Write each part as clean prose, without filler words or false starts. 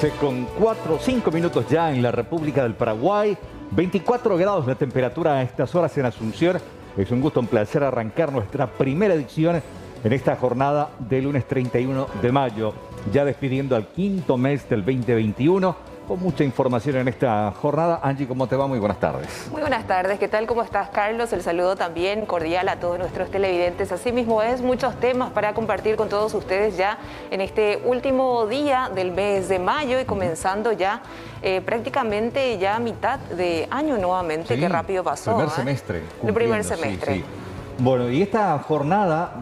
11 con 5 minutos ya en la República del Paraguay. 24 grados la temperatura a estas horas en Asunción. Es un gusto, un placer arrancar nuestra primera edición en esta jornada de lunes 31 de mayo. Ya despidiendo al quinto mes del 2021. Con mucha información en esta jornada. Angie, ¿cómo te va? Muy buenas tardes. Muy buenas tardes. ¿Qué tal? ¿Cómo estás, Carlos? El saludo también cordial a todos nuestros televidentes. Asimismo, es muchos temas para compartir con todos ustedes ya en este último día del mes de mayo y comenzando ya prácticamente ya a mitad de año nuevamente. Sí, Qué rápido pasó. Primer semestre. El primer semestre. Sí, sí. Bueno, y esta jornada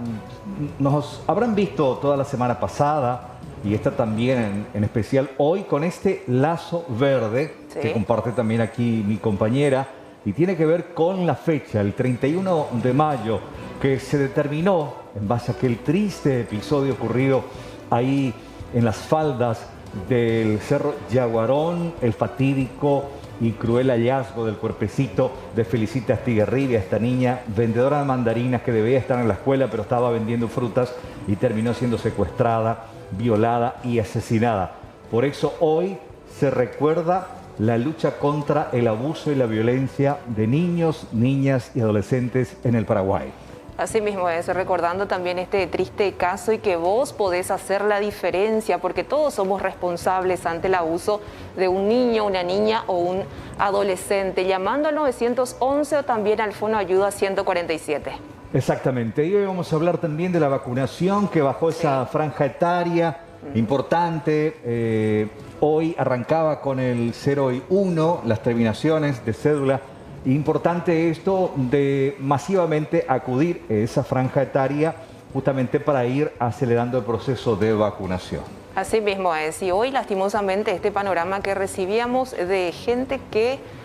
nos habrán visto toda la semana pasada y esta también en especial hoy con este lazo verde que comparte también aquí mi compañera y tiene que ver con la fecha, el 31 de mayo, que se determinó en base a aquel triste episodio ocurrido ahí en las faldas del Cerro Yaguarón, el fatídico y cruel hallazgo del cuerpecito de Felicita Astiguerribia, esta niña vendedora de mandarinas que debía estar en la escuela pero estaba vendiendo frutas y terminó siendo secuestrada, violada y asesinada. Por eso hoy se recuerda la lucha contra el abuso y la violencia de niños, niñas y adolescentes en el Paraguay. Así mismo es, recordando también este triste caso y que vos podés hacer la diferencia porque todos somos responsables ante el abuso de un niño, una niña o un adolescente, llamando al 911 o también al Fono Ayuda 147. Exactamente, y hoy vamos a hablar también de la vacunación que bajó esa franja etaria importante. Hoy arrancaba con el 0 y 1, las terminaciones de cédula. Importante esto de masivamente acudir a esa franja etaria justamente para ir acelerando el proceso de vacunación. Así mismo es, y hoy lastimosamente este panorama que recibíamos de gente que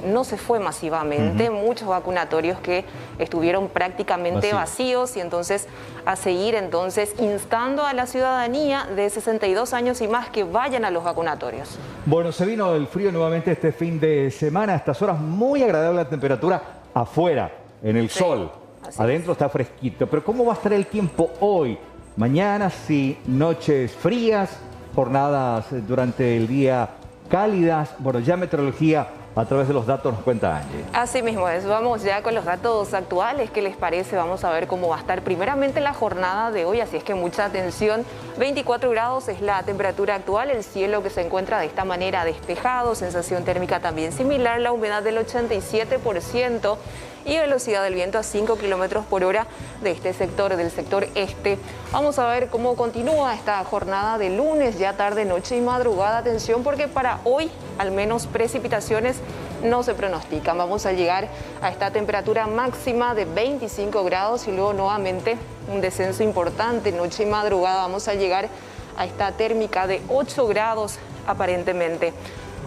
no se fue masivamente, muchos vacunatorios que estuvieron prácticamente vacíos y entonces a seguir entonces instando a la ciudadanía de 62 años y más que vayan a los vacunatorios. Bueno, se vino el frío nuevamente este fin de semana, a estas horas muy agradable la temperatura afuera, en el sol, adentro está fresquito, pero ¿cómo va a estar el tiempo hoy? Mañana sí, noches frías, jornadas durante el día cálidas, bueno, ya meteorología a través de los datos nos cuenta Angie. Así mismo es, vamos ya con los datos actuales, ¿qué les parece? Vamos a ver cómo va a estar primeramente la jornada de hoy, así es que mucha atención. 24 grados es la temperatura actual, el cielo que se encuentra de esta manera despejado, sensación térmica también similar, la humedad del 87% y velocidad del viento a 5 kilómetros por hora de este sector, del sector este. Vamos a ver cómo continúa esta jornada de lunes, ya tarde, noche y madrugada. Atención porque para hoy al menos precipitaciones no se pronostican. Vamos a llegar a esta temperatura máxima de 25 grados y luego nuevamente un descenso importante, noche y madrugada. Vamos a llegar a esta térmica de 8 grados aparentemente.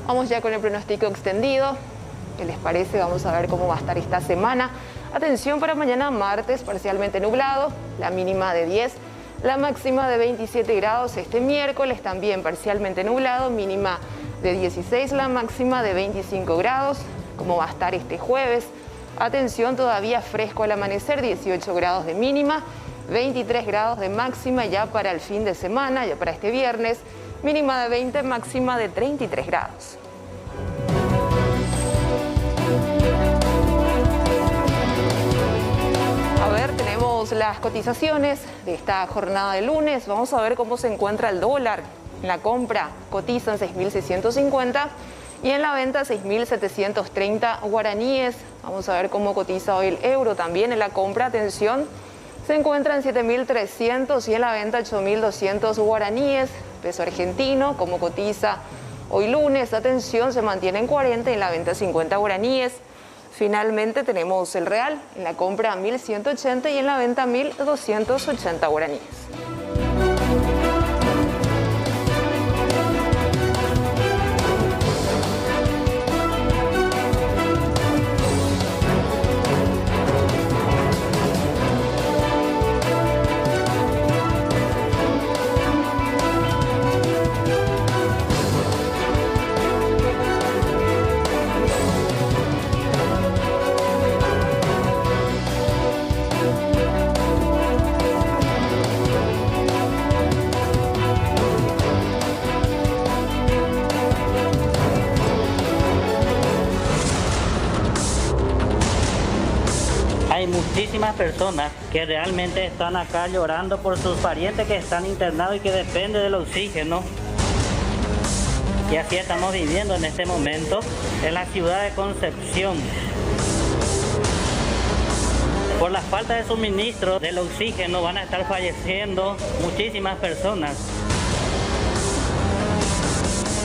Vamos ya con el pronóstico extendido. ¿Qué les parece? Vamos a ver cómo va a estar esta semana. Atención para mañana martes, parcialmente nublado, la mínima de 10, la máxima de 27 grados. Este miércoles también parcialmente nublado, mínima de 16, la máxima de 25 grados. ¿Cómo va a estar este jueves? Atención, todavía fresco al amanecer, 18 grados de mínima, 23 grados de máxima ya para el fin de semana, ya para este viernes, mínima de 20, máxima de 33 grados. A ver, tenemos las cotizaciones de esta jornada de lunes. Vamos a ver cómo se encuentra el dólar. En la compra cotizan 6.650 y en la venta 6.730 guaraníes. Vamos a ver cómo cotiza hoy el euro también. En la compra, atención, se encuentra en 7.300 y en la venta 8.200 guaraníes. Peso argentino, cómo cotiza hoy lunes, atención, se mantiene en 40 y en la venta 50 guaraníes. Finalmente tenemos el real, en la compra 1.180 y en la venta 1.280 guaraníes. muchísimas personas que realmente están acá llorando por sus parientes que están internados y que dependen del oxígeno. Y así estamos viviendo en este momento en la ciudad de Concepción. Por la falta de suministro del oxígeno van a estar falleciendo muchísimas personas.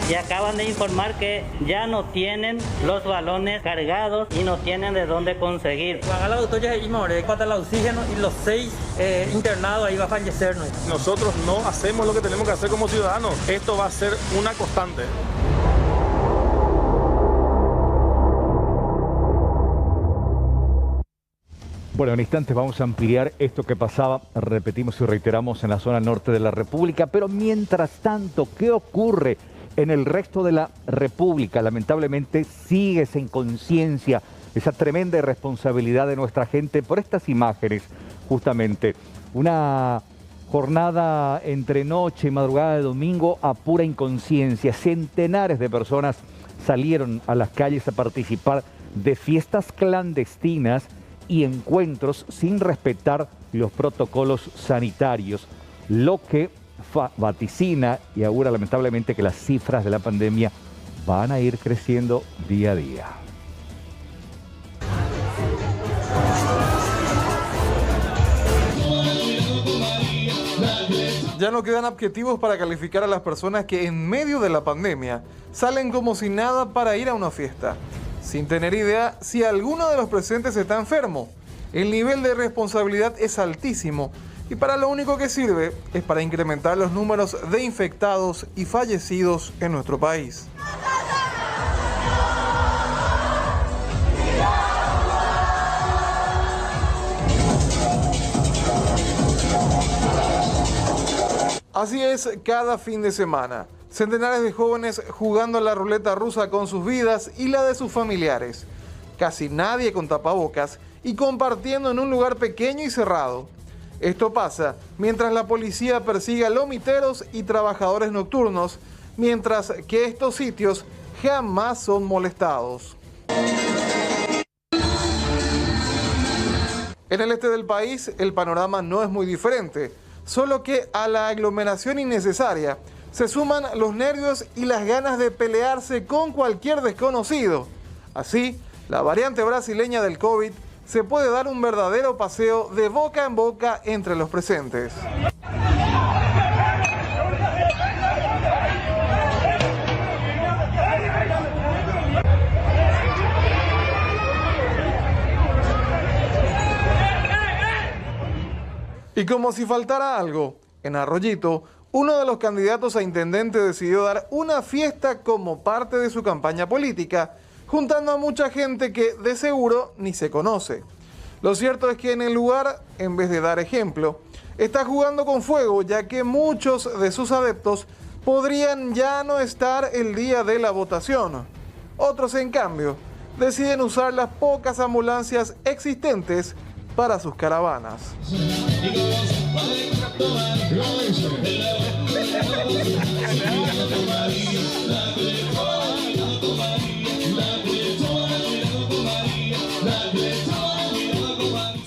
Y acaban de informar que ya no tienen los balones cargados y no tienen de dónde conseguir. Van a la autoridad y falta el oxígeno y los 6 internados ahí va a fallecer. Nosotros no hacemos lo que tenemos que hacer como ciudadanos. Esto va a ser una constante. Bueno, en instantes vamos a ampliar esto que pasaba, repetimos y reiteramos, en la zona norte de la República, pero mientras tanto, ¿qué ocurre en el resto de la República? Lamentablemente sigue esa inconsciencia, esa tremenda irresponsabilidad de nuestra gente por estas imágenes, justamente. Una jornada entre noche y madrugada de domingo a pura inconsciencia. Centenares de personas salieron a las calles a participar de fiestas clandestinas y encuentros sin respetar los protocolos sanitarios, lo que vaticina y augura lamentablemente que las cifras de la pandemia van a ir creciendo día a día. Ya no quedan adjetivos para calificar a las personas que en medio de la pandemia salen como si nada para ir a una fiesta, sin tener idea si alguno de los presentes está enfermo. El nivel de responsabilidad es altísimo y para lo único que sirve es para incrementar los números de infectados y fallecidos en nuestro país. Así es cada fin de semana. Centenares de jóvenes jugando a la ruleta rusa con sus vidas y la de sus familiares. Casi nadie con tapabocas y compartiendo en un lugar pequeño y cerrado. Esto pasa mientras la policía persigue a lomiteros y trabajadores nocturnos, mientras que estos sitios jamás son molestados. En el este del país el panorama no es muy diferente, solo que a la aglomeración innecesaria se suman los nervios y las ganas de pelearse con cualquier desconocido. Así, la variante brasileña del COVID se puede dar un verdadero paseo de boca en boca entre los presentes. Y como si faltara algo, en Arroyito, uno de los candidatos a intendente decidió dar una fiesta como parte de su campaña política, juntando a mucha gente que de seguro ni se conoce. Lo cierto es que en el lugar, en vez de dar ejemplo, está jugando con fuego, ya que muchos de sus adeptos podrían ya no estar el día de la votación. Otros, en cambio, deciden usar las pocas ambulancias existentes para sus caravanas.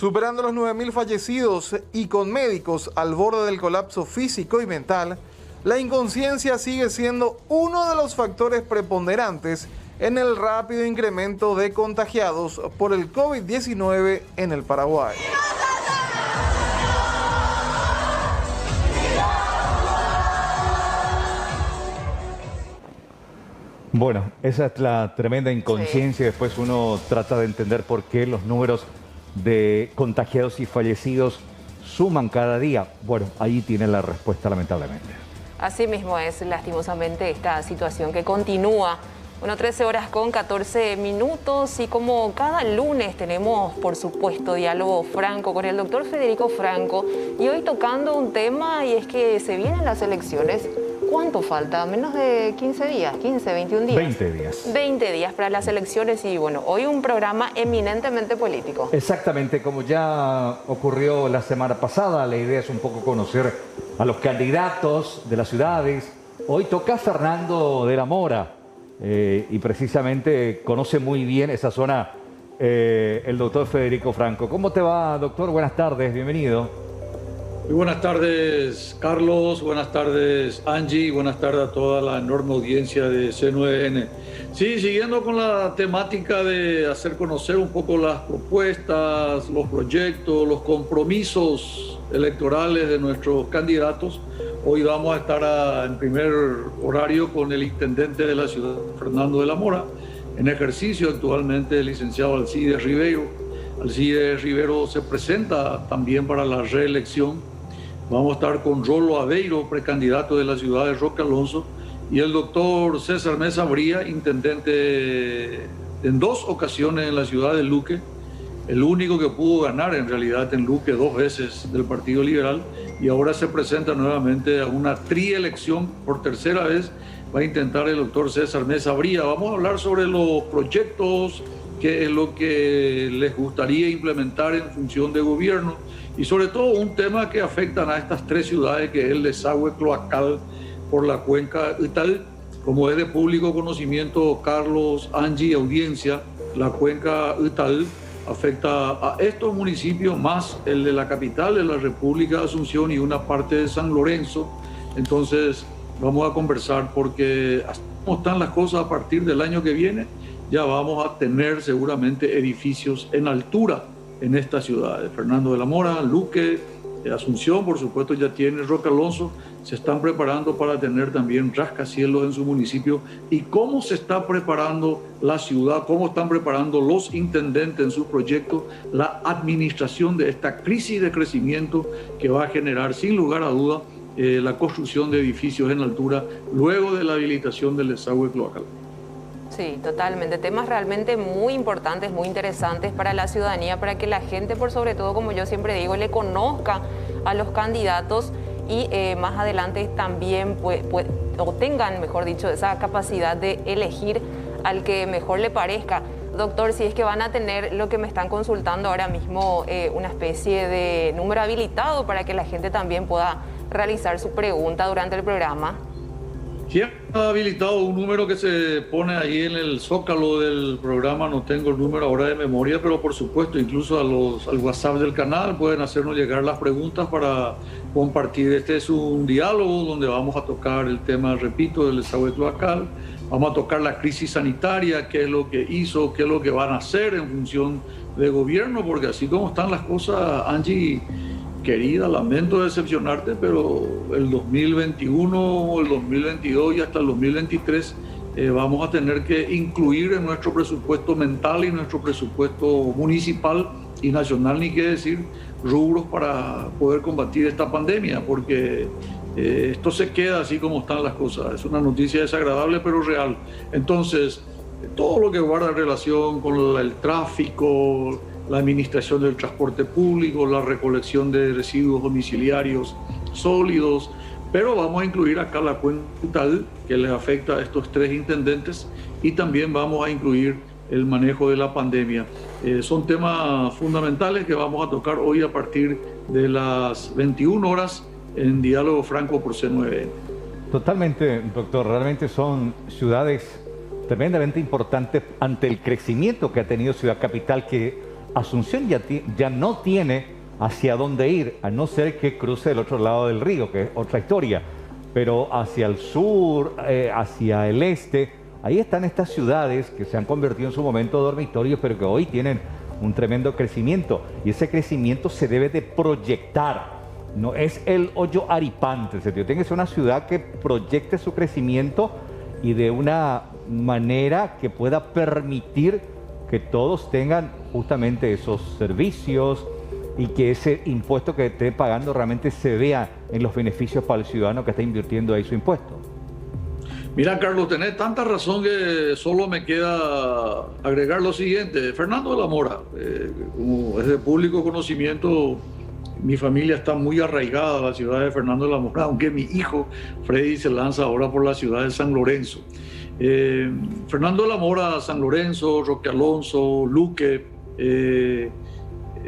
Superando los 9.000 fallecidos y con médicos al borde del colapso físico y mental, la inconsciencia sigue siendo uno de los factores preponderantes en el rápido incremento de contagiados por el COVID-19 en el Paraguay. Bueno, esa es la tremenda inconsciencia. Sí. Después uno trata de entender por qué los números de contagiados y fallecidos suman cada día. Bueno, ahí tiene la respuesta, lamentablemente. Así mismo es, lastimosamente, esta situación que continúa. Bueno, 13 horas con 14 minutos y como cada lunes tenemos, por supuesto, diálogo franco con el doctor Federico Franco y hoy tocando un tema y es que se vienen las elecciones. ¿Cuánto falta? Menos de 15 días, 15, 21 días. 20 días. 20 días para las elecciones y bueno, hoy un programa eminentemente político. Exactamente, como ya ocurrió la semana pasada, la idea es un poco conocer a los candidatos de las ciudades. Hoy toca Fernando de la Mora y precisamente conoce muy bien esa zona el doctor Federico Franco. ¿Cómo te va, doctor? Buenas tardes, bienvenido. Muy buenas tardes, Carlos. Buenas tardes, Angie. Buenas tardes a toda la enorme audiencia de C9N. Sí, siguiendo con la temática de hacer conocer un poco las propuestas, los proyectos, los compromisos electorales de nuestros candidatos. Hoy vamos a estar en primer horario con el intendente de la ciudad, Fernando de la Mora, en ejercicio actualmente el licenciado Alcides Ribeiro. Alcides Ribeiro se presenta también para la reelección. Vamos a estar con Rolo Aveiro, precandidato de la ciudad de Roque Alonso, y el doctor César Mesa Bría, intendente en 2 ocasiones en la ciudad de Luque, el único que pudo ganar en realidad en Luque 2 veces del Partido Liberal, y ahora se presenta nuevamente a una trielección por tercera vez. Va a intentar el doctor César Mesa Bría. Vamos a hablar sobre los proyectos, qué es lo que les gustaría implementar en función de gobierno, y sobre todo un tema que afectan a estas 3 ciudades, que es el desagüe cloacal por la cuenca Ital. Como es de público conocimiento, Carlos, Angie, audiencia, la cuenca Ital afecta a estos municipios más el de la capital de la República de Asunción y una parte de San Lorenzo. Entonces vamos a conversar, porque así como están las cosas, a partir del año que viene ya vamos a tener seguramente edificios en altura en estas ciudades. Fernando de la Mora, Luque, Asunción, por supuesto ya tiene Roque Alonso. Se están preparando para tener también rascacielos en su municipio. ¿Y cómo se está preparando la ciudad? ¿Cómo están preparando los intendentes en sus proyectos la administración de esta crisis de crecimiento que va a generar, sin lugar a duda, la construcción de edificios en altura luego de la habilitación del desagüe cloacal? Sí, totalmente. Temas realmente muy importantes, muy interesantes para la ciudadanía, para que la gente, por sobre todo, como yo siempre digo, le conozca a los candidatos y más adelante también o tengan, mejor dicho, esa capacidad de elegir al que mejor le parezca. Doctor, si es que van a tener lo que me están consultando ahora mismo, una especie de número habilitado para que la gente también pueda realizar su pregunta durante el programa. Sí, ha habilitado un número que se pone ahí en el zócalo del programa. No tengo el número ahora de memoria, pero por supuesto, incluso al WhatsApp del canal pueden hacernos llegar las preguntas para compartir. Este es un diálogo donde vamos a tocar el tema, repito, del desagüe cloacal. Vamos a tocar la crisis sanitaria, qué es lo que hizo, qué es lo que van a hacer en función de gobierno, porque así como están las cosas, Angie, querida, lamento decepcionarte, pero el 2021, el 2022 y hasta el 2023 vamos a tener que incluir en nuestro presupuesto mental y nuestro presupuesto municipal y nacional, ni qué decir, rubros para poder combatir esta pandemia, porque esto se queda así como están las cosas. Es una noticia desagradable, pero real. Entonces, todo lo que guarda relación con el tráfico, la administración del transporte público, la recolección de residuos domiciliarios sólidos, pero vamos a incluir acá la cuenca Ital, que les afecta a estos 3 intendentes, y también vamos a incluir el manejo de la pandemia. Son temas fundamentales que vamos a tocar hoy a partir de las 21 horas en Diálogo Franco por C9N. Totalmente, doctor. Realmente son ciudades tremendamente importantes ante el crecimiento que ha tenido Ciudad Capital, que Asunción ya no tiene hacia dónde ir, a no ser que cruce el otro lado del río, que es otra historia. Pero hacia el sur, hacia el este, ahí están estas ciudades que se han convertido en su momento dormitorios, pero que hoy tienen un tremendo crecimiento. Y ese crecimiento se debe de proyectar. No es el hoyo aripante, tiene que ser una ciudad que proyecte su crecimiento y de una manera que pueda permitir que todos tengan justamente esos servicios y que ese impuesto que esté pagando realmente se vea en los beneficios para el ciudadano que está invirtiendo ahí su impuesto. Mira, Carlos, tenés tanta razón que solo me queda agregar lo siguiente. Fernando de la Mora, como es de público conocimiento, mi familia está muy arraigada a la ciudad de Fernando de la Mora, aunque mi hijo Freddy se lanza ahora por la ciudad de San Lorenzo. Fernando de la Mora, San Lorenzo, Roque Alonso, Luque,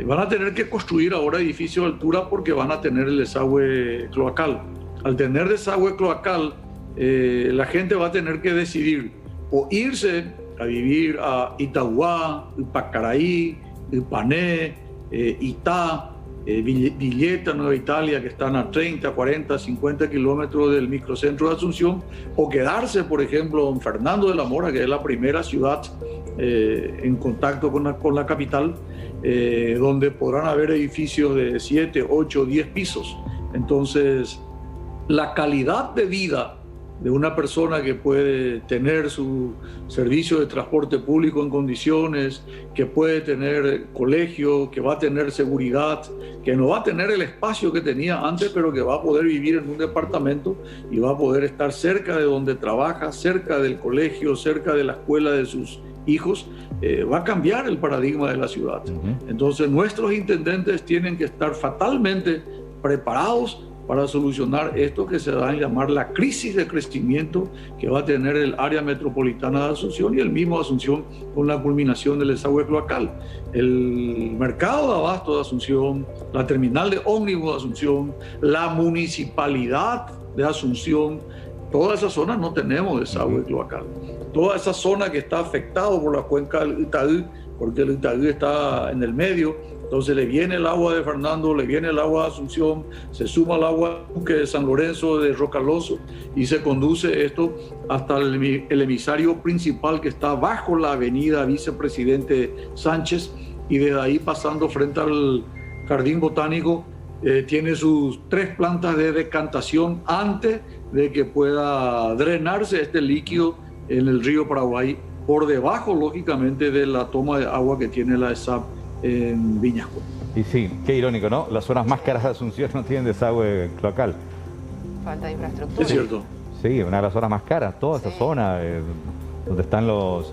van a tener que construir ahora edificios de altura porque van a tener el desagüe cloacal. Al tener desagüe cloacal, la gente va a tener que decidir o irse a vivir a Itauguá, Pacaraí, Pané, Itá, Villeta, Nueva Italia, que están a 30, 40, 50 kilómetros del microcentro de Asunción, o quedarse, por ejemplo, en Fernando de la Mora, que es la primera ciudad en contacto con la capital, donde podrán haber edificios de 7, 8, 10 pisos. Entonces, la calidad de vida de una persona que puede tener su servicio de transporte público en condiciones, que puede tener colegio, que va a tener seguridad, que no va a tener el espacio que tenía antes, pero que va a poder vivir en un departamento y va a poder estar cerca de donde trabaja, cerca del colegio, cerca de la escuela de sus hijos, va a cambiar el paradigma de la ciudad. Entonces, nuestros intendentes tienen que estar fatalmente preparados para solucionar esto que se va a llamar la crisis de crecimiento que va a tener el área metropolitana de Asunción y el mismo Asunción con la culminación del desagüe cloacal. El mercado de abasto de Asunción, la terminal de ómnibus de Asunción, la municipalidad de Asunción, toda esa zona no tenemos desagüe cloacal. Toda esa zona que está afectada por la cuenca del Itaú, porque el Itaú está en el medio. Entonces le viene el agua de Fernando, le viene el agua de Asunción, se suma el agua de San Lorenzo, de Rocaloso, y se conduce esto hasta el emisario principal que está bajo la avenida Vicepresidente Sánchez, y desde ahí pasando frente al Jardín Botánico, tiene sus 3 plantas de decantación antes de que pueda drenarse este líquido en el río Paraguay, por debajo, lógicamente, de la toma de agua que tiene la ESAP en Viñasco. Y sí, qué irónico, ¿no? Las zonas más caras de Asunción no tienen desagüe cloacal. Falta de infraestructura. Es cierto. Sí, una de las zonas más caras, toda esa zona donde están los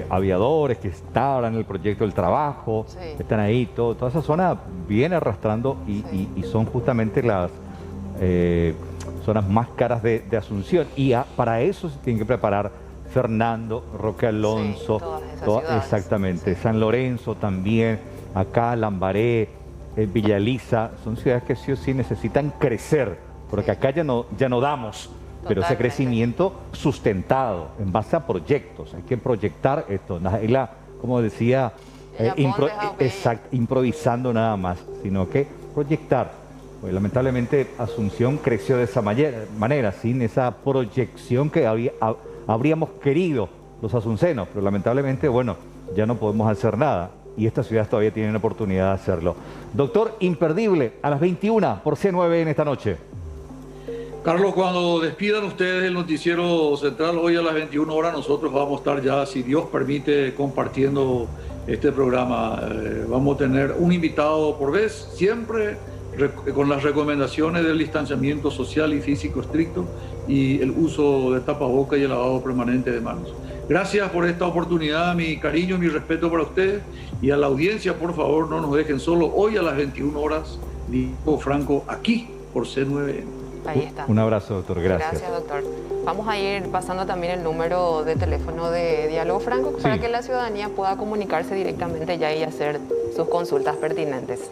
aviadores que estaban en el proyecto del trabajo, están ahí, toda esa zona viene arrastrando y son justamente las zonas más caras de Asunción. Y para eso se tienen que preparar Fernando, Roque Alonso, exactamente, San Lorenzo también, acá Lambaré, Villa Elisa, son ciudades que sí o sí necesitan crecer, porque acá ya no damos, pero ese crecimiento sustentado en base a proyectos, hay que proyectar esto, como decía, improvisando nada más, sino que proyectar. Pues, lamentablemente Asunción creció de esa manera, sin esa proyección que habríamos querido los asuncenos, pero lamentablemente, bueno, ya no podemos hacer nada y estas ciudades todavía tienen la oportunidad de hacerlo. Doctor, imperdible, a las 21 por C9N esta noche. Carlos, cuando despidan ustedes el noticiero central hoy a las 21 horas, nosotros vamos a estar ya, si Dios permite, compartiendo este programa. Vamos a tener un invitado por vez, siempre con las recomendaciones del distanciamiento social y físico estricto y el uso de tapaboca y el lavado permanente de manos. Gracias por esta oportunidad, mi cariño, mi respeto para ustedes y a la audiencia, por favor, no nos dejen solo hoy a las 21 horas, Diego Franco, aquí por C9N. Ahí está. Un abrazo, doctor. Gracias. Gracias, doctor. Vamos a ir pasando también el número de teléfono de Diálogo Franco para que la ciudadanía pueda comunicarse directamente ya y hacer sus consultas pertinentes.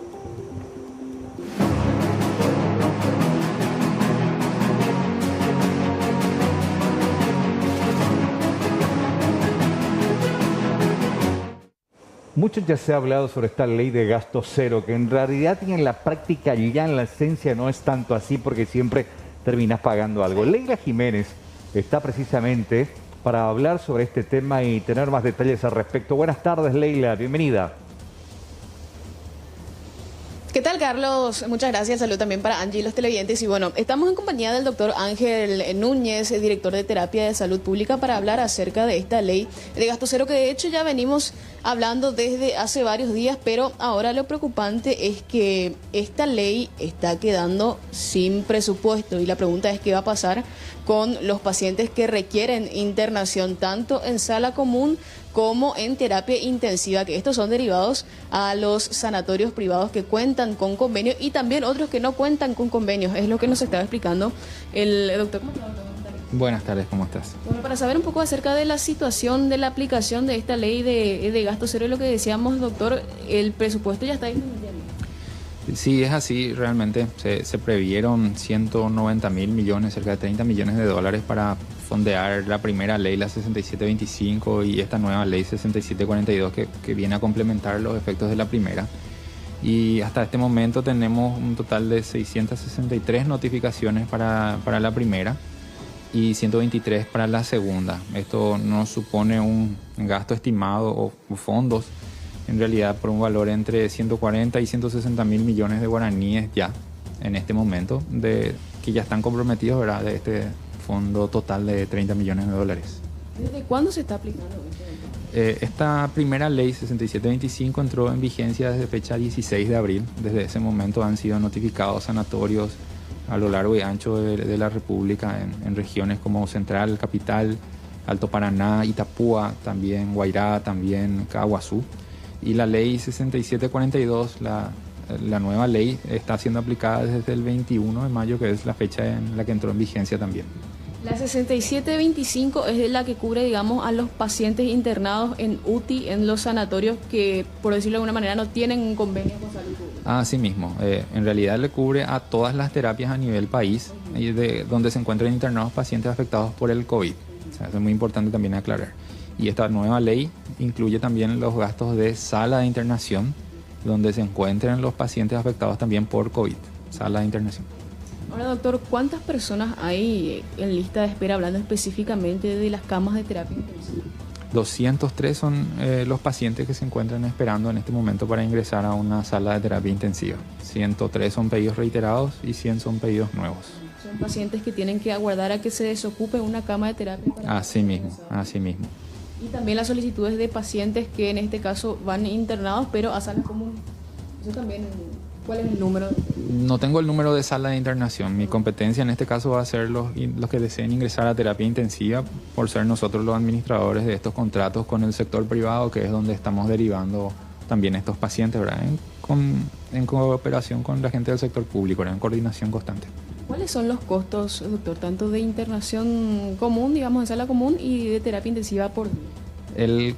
Mucho ya se ha hablado sobre esta ley de gasto cero, que en realidad y en la práctica ya en la esencia no es tanto así porque siempre terminas pagando algo. Leila Jiménez está precisamente para hablar sobre este tema y tener más detalles al respecto. Buenas tardes, Leila, bienvenida. ¿Qué tal, Carlos? Muchas gracias. Salud también para Angie y los televidentes. Y bueno, estamos en compañía del doctor Ángel Núñez, director de Terapia de Salud Pública, para hablar acerca de esta ley de gasto cero, que de hecho ya venimos hablando desde hace varios días, pero ahora lo preocupante es que esta ley está quedando sin presupuesto y la pregunta es qué va a pasar con los pacientes que requieren internación tanto en sala común como en terapia intensiva, que estos son derivados a los sanatorios privados que cuentan con convenio y también otros que no cuentan con convenios. Es lo que nos estaba explicando el doctor. Buenas tardes, ¿cómo estás? Bueno, para saber un poco acerca de la situación de la aplicación de esta ley de gasto cero, lo que decíamos, doctor, el presupuesto ya está disminuyendo. Sí, es así, realmente se previeron 190.000 millones, cerca de 30 millones de dólares para fondear la primera ley, la 6725, y esta nueva ley 6742 que viene a complementar los efectos de la primera. Y hasta este momento tenemos un total de 663 notificaciones para la primera y 123 para la segunda. Esto nos supone un gasto estimado o fondos en realidad por un valor entre 140 y 160 mil millones de guaraníes ya en este momento, que ya están comprometidos, ¿verdad?, de este fondo total de 30 millones de dólares. ¿Desde cuándo se está aplicando esto? Esta primera ley 6725 entró en vigencia desde fecha 16 de abril. Desde ese momento han sido notificados sanatorios a lo largo y ancho de la República en regiones como Central, Capital, Alto Paraná, Itapúa, también Guairá, también Caguazú. Y la ley 6742, la nueva ley, está siendo aplicada desde el 21 de mayo, que es la fecha en la que entró en vigencia también. La 6725 es la que cubre, digamos, a los pacientes internados en UTI, en los sanatorios que, por decirlo de alguna manera, no tienen un convenio con salud pública. Así mismo, en realidad le cubre a todas las terapias a nivel país donde se encuentran internados pacientes afectados por el COVID. O sea, eso es muy importante también aclarar. Y esta nueva ley incluye también los gastos de sala de internación, donde se encuentren los pacientes afectados también por COVID, sala de internación. Ahora, doctor, ¿cuántas personas hay en lista de espera, hablando específicamente de las camas de terapia intensiva? 203 son los pacientes que se encuentran esperando en este momento para ingresar a una sala de terapia intensiva. 103 son pedidos reiterados y 100 son pedidos nuevos. Son pacientes que tienen que aguardar a que se desocupe una cama de terapia. Así mismo, así mismo. Y también las solicitudes de pacientes que en este caso van internados pero a sala común. Eso también, ¿cuál es el número? No tengo el número de sala de internación. Mi competencia en este caso va a ser los que deseen ingresar a terapia intensiva, por ser nosotros los administradores de estos contratos con el sector privado, que es donde estamos derivando también estos pacientes, ¿verdad? En cooperación con la gente del sector público, ¿verdad?, en coordinación constante. ¿Cuáles son los costos, doctor, tanto de internación común, digamos, en sala común, y de terapia intensiva por día?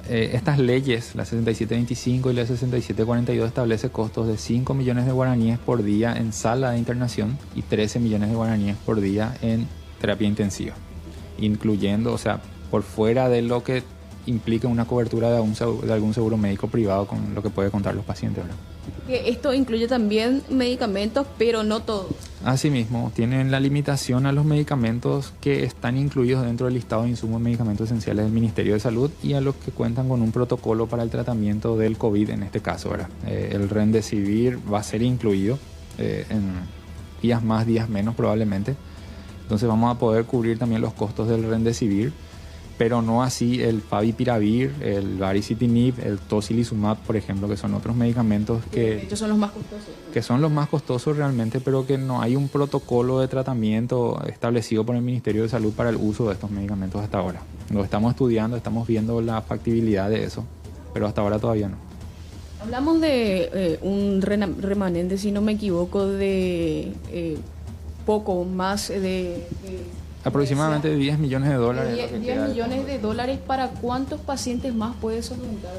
Estas leyes, la 6725 y la 6742, establece costos de 5 millones de guaraníes por día en sala de internación y 13 millones de guaraníes por día en terapia intensiva, incluyendo, o sea, por fuera de lo que implica una cobertura de algún seguro médico privado con lo que puede contar los pacientes, ¿verdad? Que esto incluye también medicamentos, pero no todos. Asimismo, tienen la limitación a los medicamentos que están incluidos dentro del listado de insumos y medicamentos esenciales del Ministerio de Salud y a los que cuentan con un protocolo para el tratamiento del COVID en este caso, ¿verdad? El Remdesivir va a ser incluido en días más, días menos probablemente. Entonces vamos a poder cubrir también los costos del Remdesivir, pero no así el Favipiravir, el Baricitinib, el Tocilizumab, por ejemplo, que son otros medicamentos que de hecho son los más costosos. Que son los más costosos realmente, pero que no hay un protocolo de tratamiento establecido por el Ministerio de Salud para el uso de estos medicamentos hasta ahora. Lo estamos estudiando, estamos viendo la factibilidad de eso, pero hasta ahora todavía no. Hablamos de un remanente, si no me equivoco, de poco más de aproximadamente 10 millones de dólares. 10 millones de dólares, ¿para cuántos pacientes más puede solventar?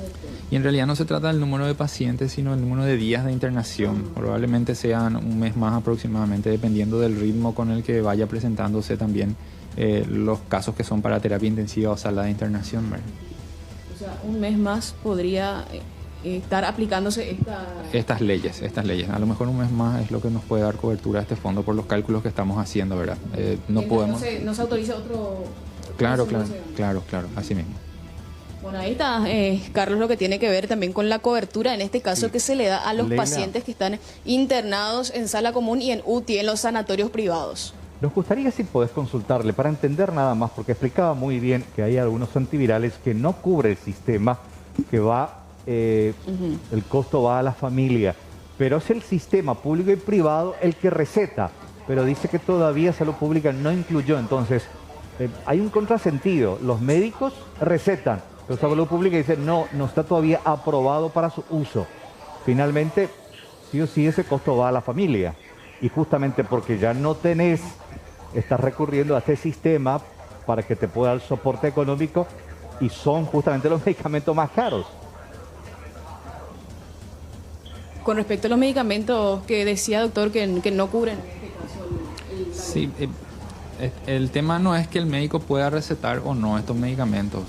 Y en realidad no se trata del número de pacientes, sino del número de días de internación. Probablemente sean un mes más aproximadamente, dependiendo del ritmo con el que vaya presentándose también los casos que son para terapia intensiva o sala de internación, ¿verdad? O sea, un mes más podría estar aplicándose estas leyes. A lo mejor un mes más es lo que nos puede dar cobertura a este fondo por los cálculos que estamos haciendo, ¿verdad? No se autoriza otro... Claro, así mismo. Bueno, ahí está, Carlos, lo que tiene que ver también con la cobertura, en este caso, que se le da a los pacientes que están internados en sala común y en UTI, en los sanatorios privados. Nos gustaría si podés consultarle para entender nada más, porque explicaba muy bien que hay algunos antivirales que no cubre el sistema, que va... el costo va a la familia, pero es el sistema público y privado el que receta, pero dice que todavía Salud Pública no incluyó. Entonces hay un contrasentido, los médicos recetan, pero Salud Pública dice no está todavía aprobado para su uso. Finalmente, sí o sí, ese costo va a la familia, y justamente porque ya no estás recurriendo a este sistema para que te pueda dar soporte económico, y son justamente los medicamentos más caros. Con respecto a los medicamentos que decía, doctor, que no cubren en este caso Sí, el tema no es que el médico pueda recetar o no estos medicamentos.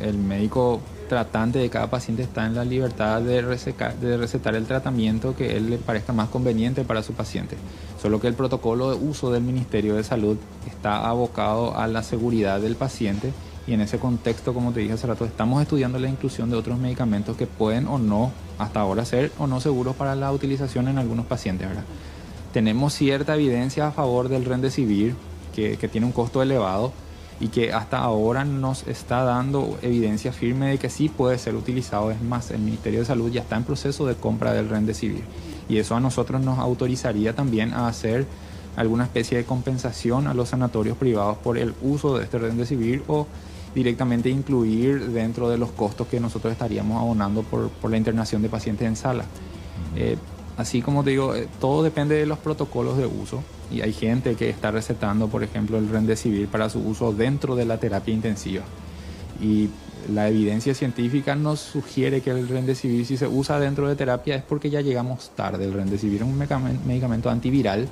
El médico tratante de cada paciente está en la libertad de recetar el tratamiento que él le parezca más conveniente para su paciente. Solo que el protocolo de uso del Ministerio de Salud está abocado a la seguridad del paciente, y en ese contexto, como te dije hace rato, estamos estudiando la inclusión de otros medicamentos que pueden o no, hasta ahora, ser o no seguros para la utilización en algunos pacientes, ¿verdad? Tenemos cierta evidencia a favor del Remdesivir, que tiene un costo elevado y que hasta ahora nos está dando evidencia firme de que sí puede ser utilizado. Es más, el Ministerio de Salud ya está en proceso de compra del Remdesivir, y eso a nosotros nos autorizaría también a hacer alguna especie de compensación a los sanatorios privados por el uso de este Remdesivir, o directamente incluir dentro de los costos que nosotros estaríamos abonando por la internación de pacientes en sala. Así como te digo, todo depende de los protocolos de uso, y hay gente que está recetando, por ejemplo, el Remdesivir para su uso dentro de la terapia intensiva. Y la evidencia científica nos sugiere que el Remdesivir, si se usa dentro de terapia, es porque ya llegamos tarde. El Remdesivir es un medicamento antiviral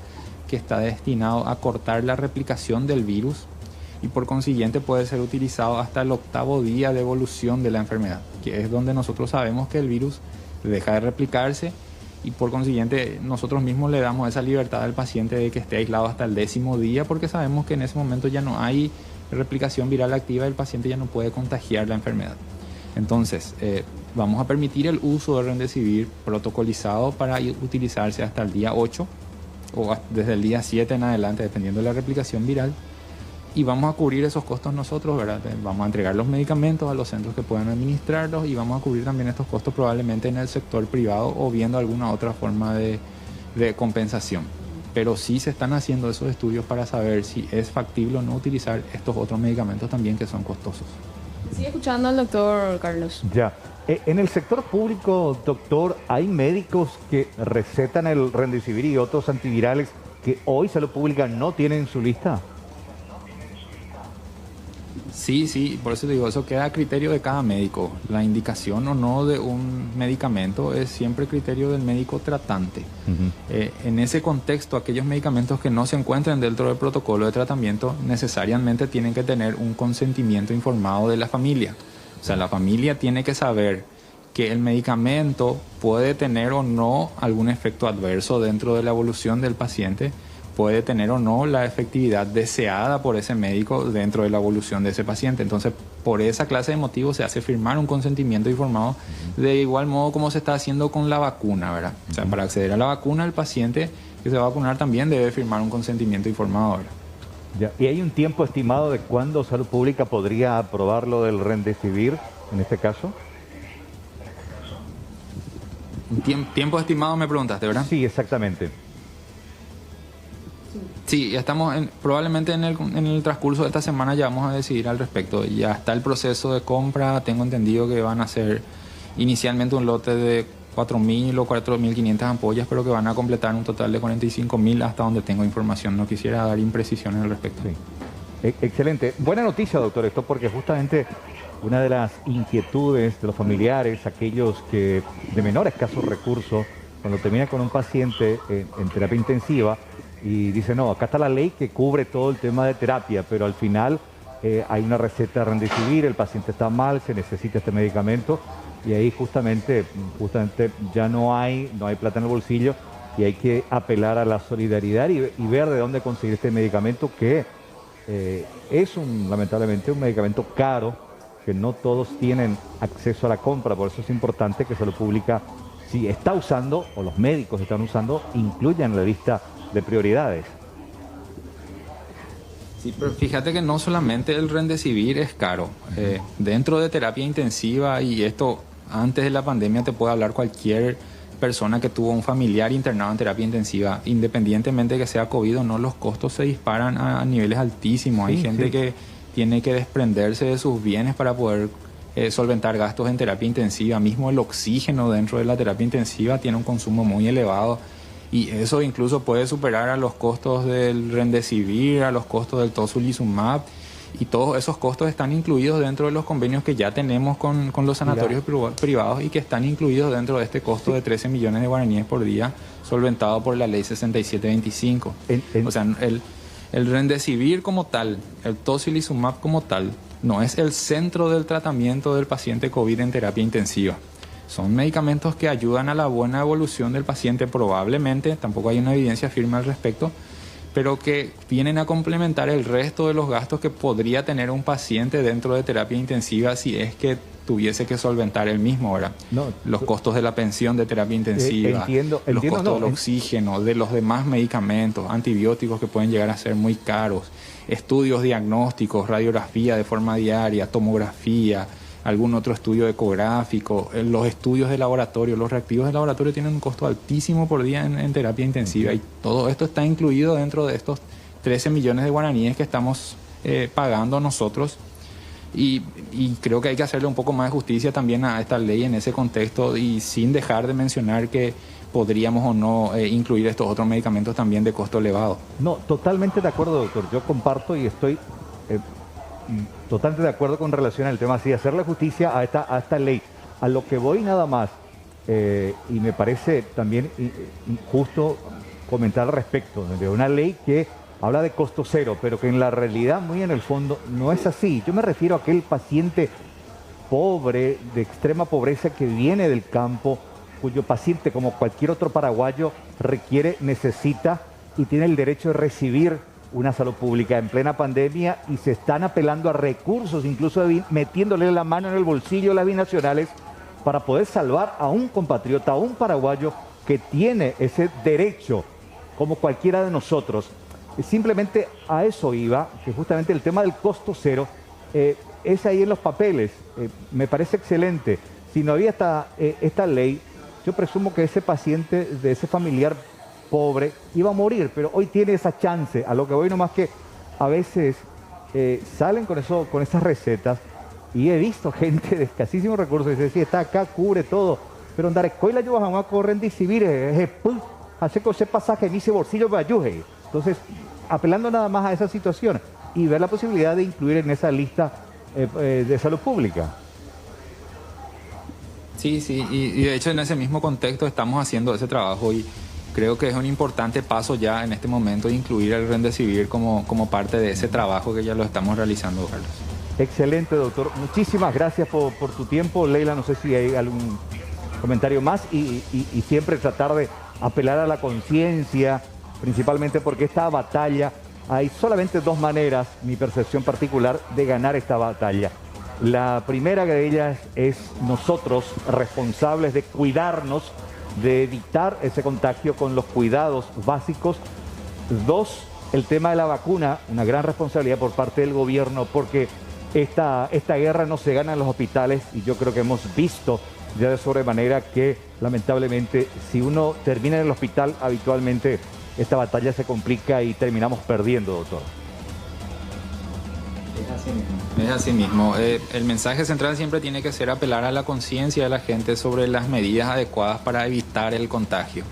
que está destinado a cortar la replicación del virus, y por consiguiente puede ser utilizado hasta el 8º día de evolución de la enfermedad, que es donde nosotros sabemos que el virus deja de replicarse, y por consiguiente nosotros mismos le damos esa libertad al paciente de que esté aislado hasta el 10º día, porque sabemos que en ese momento ya no hay replicación viral activa y el paciente ya no puede contagiar la enfermedad. Entonces, vamos a permitir el uso del Remdesivir protocolizado para utilizarse hasta el día 8 o desde el día 7 en adelante, dependiendo de la replicación viral. Y vamos a cubrir esos costos nosotros, ¿verdad? Vamos a entregar los medicamentos a los centros que puedan administrarlos, y vamos a cubrir también estos costos probablemente en el sector privado o viendo alguna otra forma de compensación. Pero sí se están haciendo esos estudios para saber si es factible o no utilizar estos otros medicamentos también que son costosos. Sigue escuchando al doctor Carlos. Ya. En el sector público, doctor, ¿hay médicos que recetan el Remdesivir y otros antivirales que hoy Salud Pública no tiene en su lista? Sí, por eso te digo, eso queda a criterio de cada médico. La indicación o no de un medicamento es siempre criterio del médico tratante. En ese contexto, aquellos medicamentos que no se encuentran dentro del protocolo de tratamiento necesariamente tienen que tener un consentimiento informado de la familia. O sea, la familia tiene que saber que el medicamento puede tener o no algún efecto adverso dentro de la evolución del paciente, puede tener o no la efectividad deseada por ese médico dentro de la evolución de ese paciente. Entonces, por esa clase de motivos se hace firmar un consentimiento informado, de igual modo como se está haciendo con la vacuna, ¿verdad? O sea, para acceder a la vacuna, el paciente que se va a vacunar también debe firmar un consentimiento informado, ¿verdad? Ya. ¿Y hay un tiempo estimado de cuándo Salud Pública podría aprobar lo del Remdesivir, en este caso? ¿Tiempo estimado me preguntaste, verdad? Sí, exactamente. Sí, ya estamos probablemente en el transcurso de esta semana ya vamos a decidir al respecto. Ya está el proceso de compra, tengo entendido que van a ser inicialmente un lote de 4.000 o 4.500 ampollas, pero que van a completar un total de 45.000 hasta donde tengo información. No quisiera dar imprecisiones al respecto. Sí. Excelente. Buena noticia, doctor, esto porque justamente una de las inquietudes de los familiares, aquellos que de menor escaso recursos, cuando termina con un paciente en terapia intensiva, y dice, no, acá está la ley que cubre todo el tema de terapia, pero al final hay una receta de Remdesivir, el paciente está mal, se necesita este medicamento, y ahí justamente ya no hay plata en el bolsillo, y hay que apelar a la solidaridad y ver de dónde conseguir este medicamento, que es lamentablemente un medicamento caro, que no todos tienen acceso a la compra. Por eso es importante que Salud Pública, si está usando, o los médicos están usando, incluyan en la lista de prioridades. Sí, pero fíjate que no solamente el Remdesivir es caro. Dentro de terapia intensiva, y esto antes de la pandemia te puede hablar cualquier persona que tuvo un familiar internado en terapia intensiva, independientemente de que sea COVID o no, los costos se disparan a niveles altísimos. Hay gente que tiene que desprenderse de sus bienes para poder solventar gastos en terapia intensiva. Mismo el oxígeno dentro de la terapia intensiva tiene un consumo muy elevado, y eso incluso puede superar a los costos del Remdesivir, a los costos del Tocilizumab, y todos esos costos están incluidos dentro de los convenios que ya tenemos con los sanatorios privados, y que están incluidos dentro de este costo de 13 millones de guaraníes por día, solventado por la ley 6725. O sea, El Remdesivir como tal, el Tocilizumab como tal, no es el centro del tratamiento del paciente COVID en terapia intensiva. Son medicamentos que ayudan a la buena evolución del paciente probablemente, tampoco hay una evidencia firme al respecto, pero que vienen a complementar el resto de los gastos que podría tener un paciente dentro de terapia intensiva si es que tuviese que solventar el mismo, ¿verdad? No, los costos de la pensión de terapia intensiva, los costos del oxígeno, de los demás medicamentos, antibióticos que pueden llegar a ser muy caros, estudios diagnósticos, radiografía de forma diaria, tomografía, algún otro estudio ecográfico, los estudios de laboratorio. Los reactivos de laboratorio tienen un costo altísimo por día en terapia intensiva, y todo esto está incluido dentro de estos 13 millones de guaraníes que estamos pagando nosotros. Y creo que hay que hacerle un poco más de justicia también a esta ley en ese contexto, y sin dejar de mencionar que podríamos o no incluir estos otros medicamentos también de costo elevado. No, totalmente de acuerdo, doctor. Yo comparto y estoy totalmente de acuerdo con relación al tema, así, hacerle justicia a esta ley. A lo que voy nada más, y me parece también justo comentar al respecto de una ley que habla de costo cero, pero que en la realidad, muy en el fondo, no es así. Yo me refiero a aquel paciente pobre, de extrema pobreza, que viene del campo, cuyo paciente, como cualquier otro paraguayo, necesita y tiene el derecho de recibir una salud pública en plena pandemia, y se están apelando a recursos, incluso metiéndole la mano en el bolsillo a las binacionales para poder salvar a un compatriota, a un paraguayo que tiene ese derecho, como cualquiera de nosotros. Simplemente a eso iba, que justamente el tema del costo cero es ahí en los papeles. Me parece excelente. Si no había esta ley, yo presumo que ese paciente, de ese familiar pobre, iba a morir, pero hoy tiene esa chance. A lo que voy nomás, que a veces salen con esas recetas, y he visto gente de escasísimos recursos que dice, sí, está acá, cubre todo, pero andar escoila yo vas a correr Remdesivir, hace con ese pasaje en ese bolsillo para ayude. Entonces, apelando nada más a esa situación y ver la posibilidad de incluir en esa lista de salud pública. Sí, y de hecho en ese mismo contexto estamos haciendo ese trabajo, y creo que es un importante paso ya en este momento incluir el Remdesivir como parte de ese trabajo que ya lo estamos realizando, Carlos. Excelente, doctor. Muchísimas gracias por tu tiempo. Leila, no sé si hay algún comentario más, y siempre tratar de apelar a la conciencia, principalmente porque esta batalla, hay solamente dos maneras, mi percepción particular, de ganar esta batalla. La primera de ellas es nosotros, responsables de cuidarnos, de evitar ese contagio con los cuidados básicos. Dos, el tema de la vacuna, una gran responsabilidad por parte del gobierno, porque esta guerra no se gana en los hospitales, y yo creo que hemos visto ya de sobremanera que lamentablemente si uno termina en el hospital, habitualmente esta batalla se complica y terminamos perdiendo, doctor. Es así mismo. El mensaje central siempre tiene que ser apelar a la conciencia de la gente sobre las medidas adecuadas para evitar el contagio.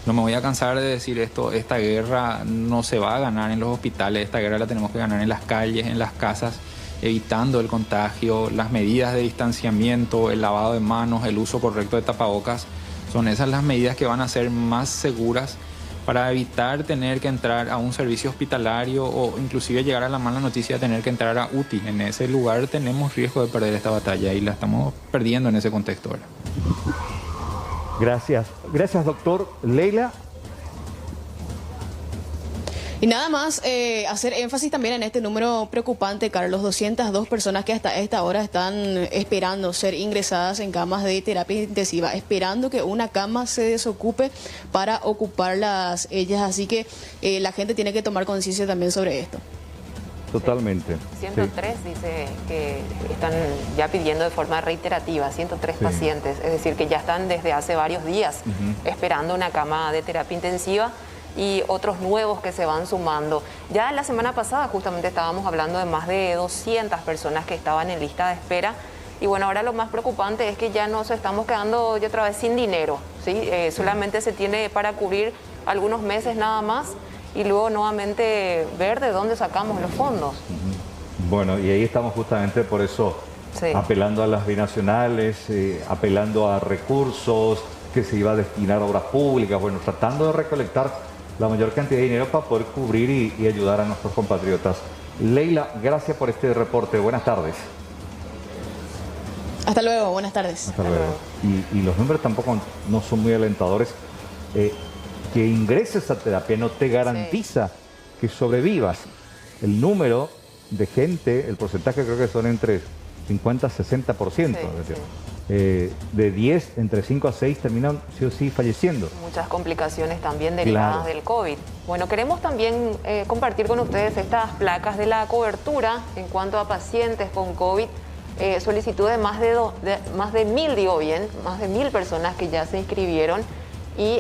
No me voy a cansar de decir esto, esta guerra no se va a ganar en los hospitales, esta guerra la tenemos que ganar en las calles, en las casas, evitando el contagio. Las medidas de distanciamiento, el lavado de manos, el uso correcto de tapabocas, son esas las medidas que van a ser más seguras para evitar tener que entrar a un servicio hospitalario, o inclusive llegar a la mala noticia de tener que entrar a UTI. En ese lugar tenemos riesgo de perder esta batalla, y la estamos perdiendo en ese contexto ahora. Gracias, doctor. Leila. Y nada más hacer énfasis también en este número preocupante, Carlos, 202 personas que hasta esta hora están esperando ser ingresadas en camas de terapia intensiva, esperando que una cama se desocupe para ocuparlas ellas, así que la gente tiene que tomar conciencia también sobre esto. Totalmente. 103 sí. Dice que están ya pidiendo de forma reiterativa, 103 pacientes, es decir, que ya están desde hace varios días esperando una cama de terapia intensiva, y otros nuevos que se van sumando. Ya la semana pasada justamente estábamos hablando de más de 200 personas que estaban en lista de espera, y bueno, ahora lo más preocupante es que ya nos estamos quedando ya otra vez sin dinero, ¿sí? Solamente se tiene para cubrir algunos meses nada más, y luego nuevamente ver de dónde sacamos los fondos. Bueno, y ahí estamos justamente por eso apelando a las binacionales, apelando a recursos que se iba a destinar a obras públicas, bueno, tratando de recolectar la mayor cantidad de dinero para poder cubrir y ayudar a nuestros compatriotas. Leila, gracias por este reporte. Buenas tardes. Hasta luego, buenas tardes. Hasta luego. Y los números tampoco no son muy alentadores. Que ingreses a terapia no te garantiza que sobrevivas. El número de gente, el porcentaje creo que son entre 50 y 60%. De 10, entre 5 a 6 terminan sí o sí falleciendo. Muchas complicaciones también derivadas del COVID. Bueno, queremos también compartir con ustedes estas placas de la cobertura en cuanto a pacientes con COVID. Solicitud de más de 1.000 personas que ya se inscribieron y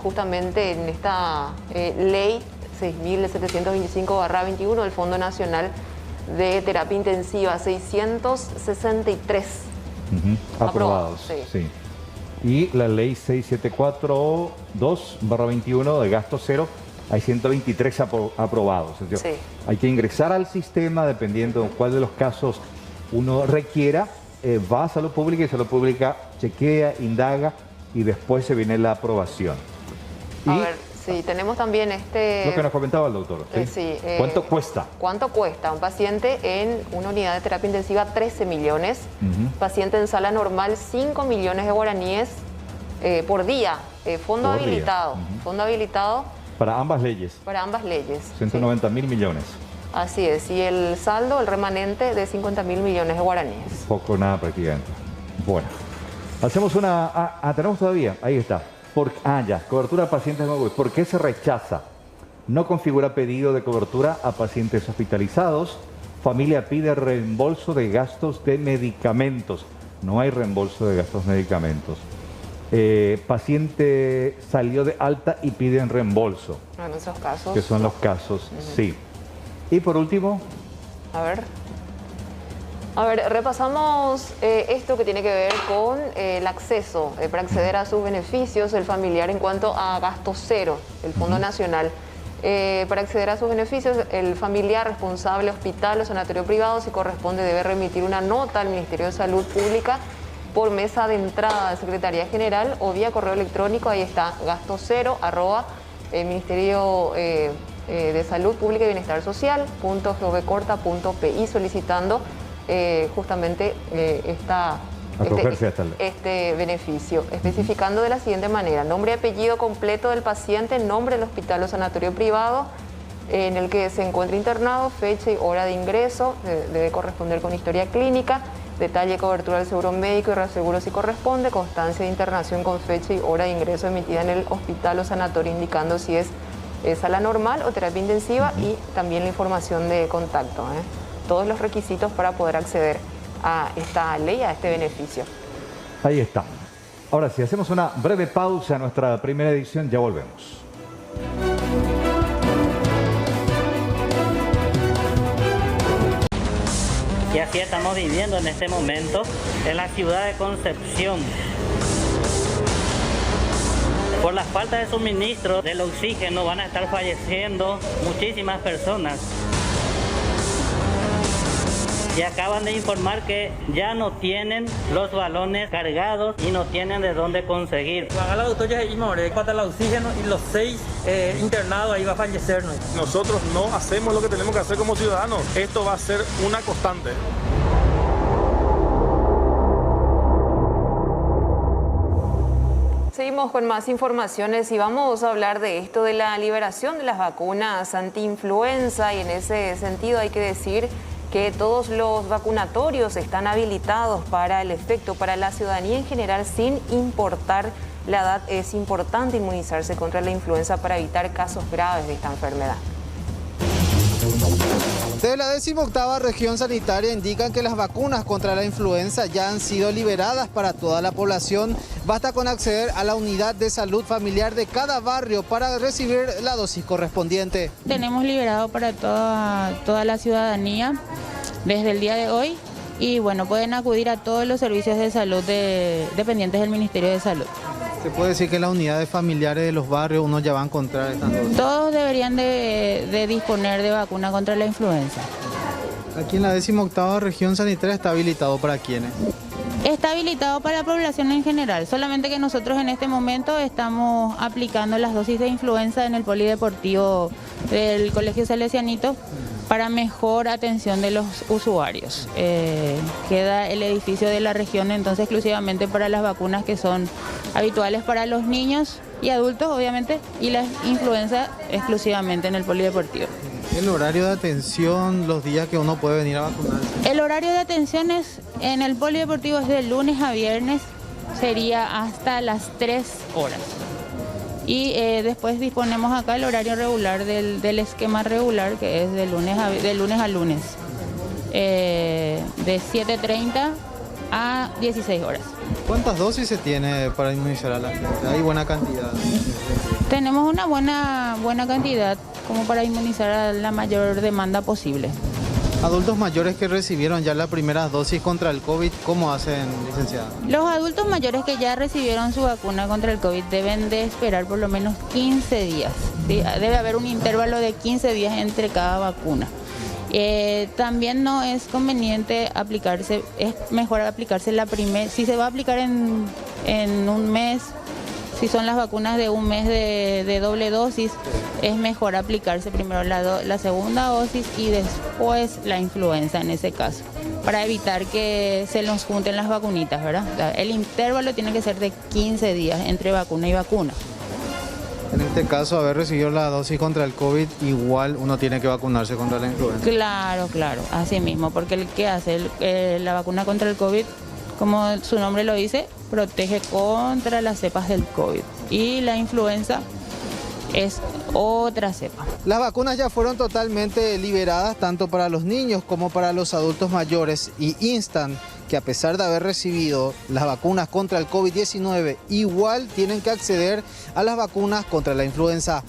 justamente en esta ley 6.725/21 del Fondo Nacional de Terapia Intensiva, 663 aprobados. Sí. Y la ley 6742/21 de gasto cero, hay 123 aprobados. Sí. Hay que ingresar al sistema dependiendo de cuál de los casos uno requiera, va a Salud Pública y Salud Pública chequea, indaga y después se viene la aprobación. A ver, sí, tenemos también lo que nos comentaba el doctor. ¿Sí? ¿Cuánto cuesta? ¿Cuánto cuesta? Un paciente en una unidad de terapia intensiva, 13 millones. Paciente en sala normal, 5 millones de guaraníes por día. Fondo habilitado. Fondo habilitado. Para ambas leyes. Para ambas leyes. 190 mil millones. Así es, y el saldo, el remanente de 50 mil millones de guaraníes. Poco, nada prácticamente. Bueno, hacemos una... tenemos todavía, ahí está. Cobertura a pacientes con COVID. ¿Por qué se rechaza? No configura pedido de cobertura a pacientes hospitalizados. Familia pide reembolso de gastos de medicamentos. No hay reembolso de gastos de medicamentos. Paciente salió de alta y piden reembolso. En esos casos. Que son los casos, sí. Y por último... A ver, repasamos esto que tiene que ver con el acceso, para acceder a sus beneficios, el familiar en cuanto a gasto cero, el Fondo Nacional. Para acceder a sus beneficios, el familiar responsable hospital o sanatorio privado, si corresponde, debe remitir una nota al Ministerio de Salud Pública por mesa de entrada de Secretaría General o vía correo electrónico. Ahí está, gastocero @ministerio de Salud Pública y Bienestar Social .govcorta.pi, solicitando justamente este beneficio, especificando de la siguiente manera: nombre y apellido completo del paciente, nombre del hospital o sanatorio privado en el que se encuentra internado, fecha y hora de ingreso, debe corresponder con historia clínica, detalle de cobertura del seguro médico y reaseguro si corresponde, constancia de internación con fecha y hora de ingreso emitida en el hospital o sanatorio, indicando si es sala normal o terapia intensiva, y también la información de contacto. Todos los requisitos para poder acceder a esta ley, a este beneficio. Ahí está. Ahora sí, hacemos una breve pausa en nuestra primera edición, ya volvemos. Y así estamos viviendo en este momento en la ciudad de Concepción. Por la falta de suministro del oxígeno van a estar falleciendo muchísimas personas. Y acaban de informar que ya no tienen los balones cargados y no tienen de dónde conseguir. Van a la doctora y falta el oxígeno y los 6 internados ahí va a fallecer. Nosotros no hacemos lo que tenemos que hacer como ciudadanos. Esto va a ser una constante. Seguimos con más informaciones y vamos a hablar de esto, de la liberación de las vacunas antiinfluenza, y en ese sentido hay que decir que todos los vacunatorios están habilitados para el efecto, para la ciudadanía en general, sin importar la edad. Es importante inmunizarse contra la influenza para evitar casos graves de esta enfermedad. De la 18ª región sanitaria indican que las vacunas contra la influenza ya han sido liberadas para toda la población. Basta con acceder a la unidad de salud familiar de cada barrio para recibir la dosis correspondiente. Tenemos liberado para toda la ciudadanía desde el día de hoy, y bueno, pueden acudir a todos los servicios de salud dependientes del Ministerio de Salud. ¿Se puede decir que las unidades familiares de los barrios uno ya va a encontrar estas dosis? Todos deberían de disponer de vacuna contra la influenza. Aquí en la 18ª región sanitaria está habilitado para quiénes. Está habilitado para la población en general, solamente que nosotros en este momento estamos aplicando las dosis de influenza en el polideportivo del Colegio Salesianito para mejor atención de los usuarios. Queda el edificio de la región entonces exclusivamente para las vacunas que son habituales para los niños y adultos, obviamente, y la influenza exclusivamente en el polideportivo. ¿El horario de atención, los días que uno puede venir a vacunarse? El horario de atención en el polideportivo es de lunes a viernes, sería hasta las 3 horas. Y después disponemos acá el horario regular del esquema regular, que es de lunes a lunes, de 7:30 a 16 horas. ¿Cuántas dosis se tiene para inmunizar a la gente? ¿Hay buena cantidad? Tenemos una buena cantidad como para inmunizar a la mayor demanda posible. Adultos mayores que recibieron ya la primera dosis contra el COVID, ¿cómo hacen, licenciada? Los adultos mayores que ya recibieron su vacuna contra el COVID deben de esperar por lo menos 15 días. ¿Sí? Debe haber un intervalo de 15 días entre cada vacuna. También no es conveniente aplicarse, es mejor aplicarse la primera, si se va a aplicar en un mes, si son las vacunas de un mes de doble dosis, es mejor aplicarse primero la segunda dosis y después la influenza en ese caso, para evitar que se nos junten las vacunitas, ¿verdad? El intervalo tiene que ser de 15 días entre vacuna y vacuna. En este caso, haber recibido la dosis contra el COVID, igual uno tiene que vacunarse contra la influenza. Claro, así mismo, porque el que hace la vacuna contra el COVID, como su nombre lo dice, protege contra las cepas del COVID. Y la influenza es otra cepa. Las vacunas ya fueron totalmente liberadas tanto para los niños como para los adultos mayores y instan que a pesar de haber recibido las vacunas contra el COVID-19, igual tienen que acceder a las vacunas contra la influenza.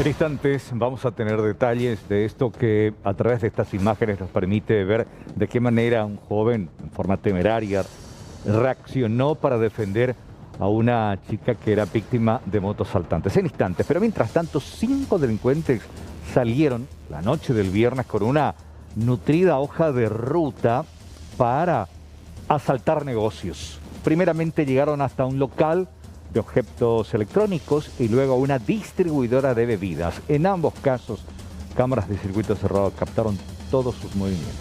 En instantes vamos a tener detalles de esto que a través de estas imágenes nos permite ver de qué manera un joven en forma temeraria reaccionó para defender a una chica que era víctima de motosaltantes. En instantes, pero mientras tanto 5 delincuentes salieron la noche del viernes con una nutrida hoja de ruta para asaltar negocios. Primeramente llegaron hasta un local de objetos electrónicos y luego una distribuidora de bebidas. En ambos casos, cámaras de circuito cerrado captaron todos sus movimientos.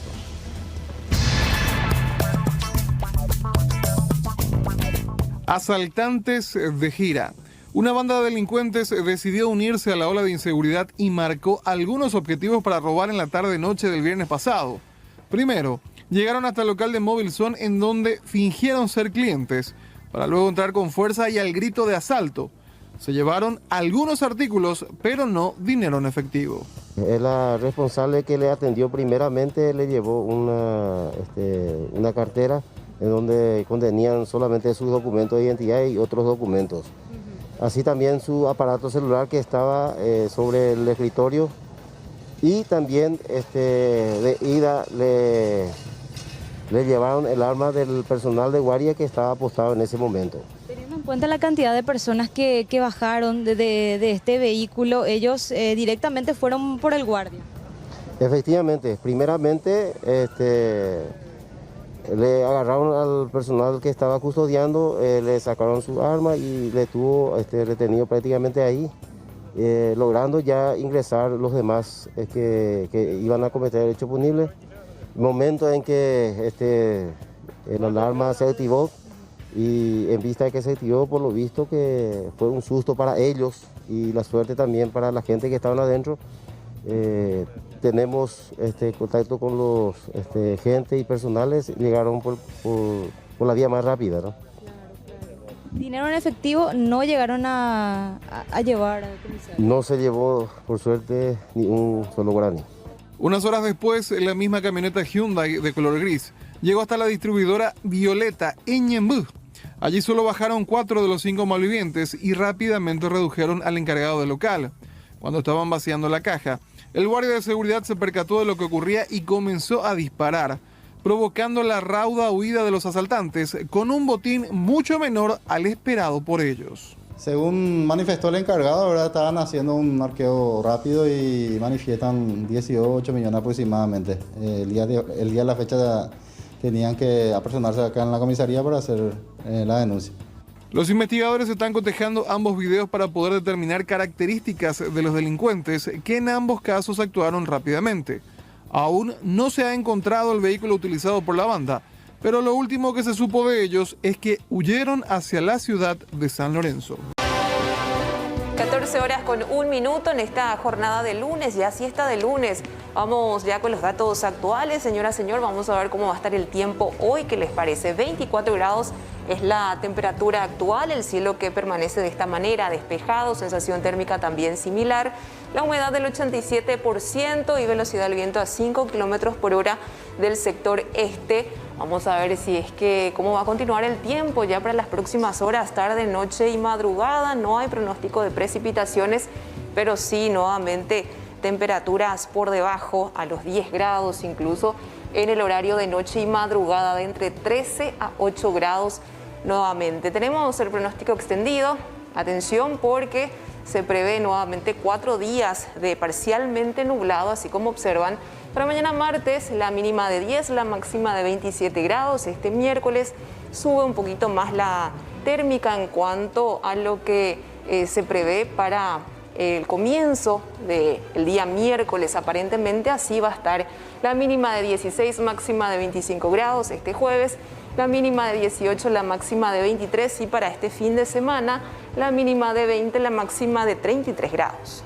Asaltantes de gira. Una banda de delincuentes decidió unirse a la ola de inseguridad y marcó algunos objetivos para robar en la tarde-noche del viernes pasado. Primero, llegaron hasta el local de Mobile Zone en donde fingieron ser clientes, para luego entrar con fuerza y al grito de asalto. Se llevaron algunos artículos, pero no dinero en efectivo. La responsable que le atendió primeramente le llevó una cartera en donde contenían solamente sus documentos de identidad y otros documentos. Así también su aparato celular que estaba sobre el escritorio, y también de ida le llevaron el arma del personal de guardia que estaba apostado en ese momento. Teniendo en cuenta la cantidad de personas que bajaron de este vehículo, ellos directamente fueron por el guardia. Efectivamente, primeramente le agarraron al personal que estaba custodiando, le sacaron su arma y le tuvo retenido prácticamente ahí, logrando ya ingresar los demás que iban a cometer el hecho punible. Momento en que el alarma se activó, y en vista de que se activó, por lo visto que fue un susto para ellos y la suerte también para la gente que estaban adentro. Tenemos contacto con los gente y personales, llegaron por la vía más rápida, ¿no? Dinero en efectivo no llegaron a llevar al comisario. No se llevó, por suerte, ni un solo guaraní. Unas horas después, la misma camioneta Hyundai de color gris llegó hasta la distribuidora Violeta en Ñemby. Allí solo bajaron 4 de los 5 malvivientes y rápidamente redujeron al encargado del local. Cuando estaban vaciando la caja, el guardia de seguridad se percató de lo que ocurría y comenzó a disparar, provocando la rauda huida de los asaltantes con un botín mucho menor al esperado por ellos. Según manifestó el encargado, ahora estaban haciendo un arqueo rápido y manifiestan 18 millones aproximadamente. El día de la fecha tenían que apersonarse acá en la comisaría para hacer la denuncia. Los investigadores están cotejando ambos videos para poder determinar características de los delincuentes, que en ambos casos actuaron rápidamente. Aún no se ha encontrado el vehículo utilizado por la banda, pero lo último que se supo de ellos es que huyeron hacia la ciudad de San Lorenzo. 14 horas con 1 minuto en esta jornada de lunes, ya siesta de lunes. Vamos ya con los datos actuales, señora, señor. Vamos a ver cómo va a estar el tiempo hoy. ¿Qué les parece? 24 grados es la temperatura actual, el cielo que permanece de esta manera, despejado, sensación térmica también similar, la humedad del 87% y velocidad del viento a 5 kilómetros por hora del sector este. Vamos a ver si es que cómo va a continuar el tiempo ya para las próximas horas, tarde, noche y madrugada. No hay pronóstico de precipitaciones, pero sí nuevamente temperaturas por debajo a los 10 grados, incluso en el horario de noche y madrugada de entre 13 a 8 grados nuevamente. Tenemos el pronóstico extendido. Atención, porque se prevé nuevamente 4 días de parcialmente nublado, así como observan. Para mañana martes, la mínima de 10, la máxima de 27 grados. Este miércoles sube un poquito más la térmica en cuanto a lo que se prevé para el comienzo del día miércoles. Aparentemente así va a estar la mínima de 16, máxima de 25 grados este jueves, la mínima de 18, la máxima de 23 y para este fin de semana la mínima de 20, la máxima de 33 grados.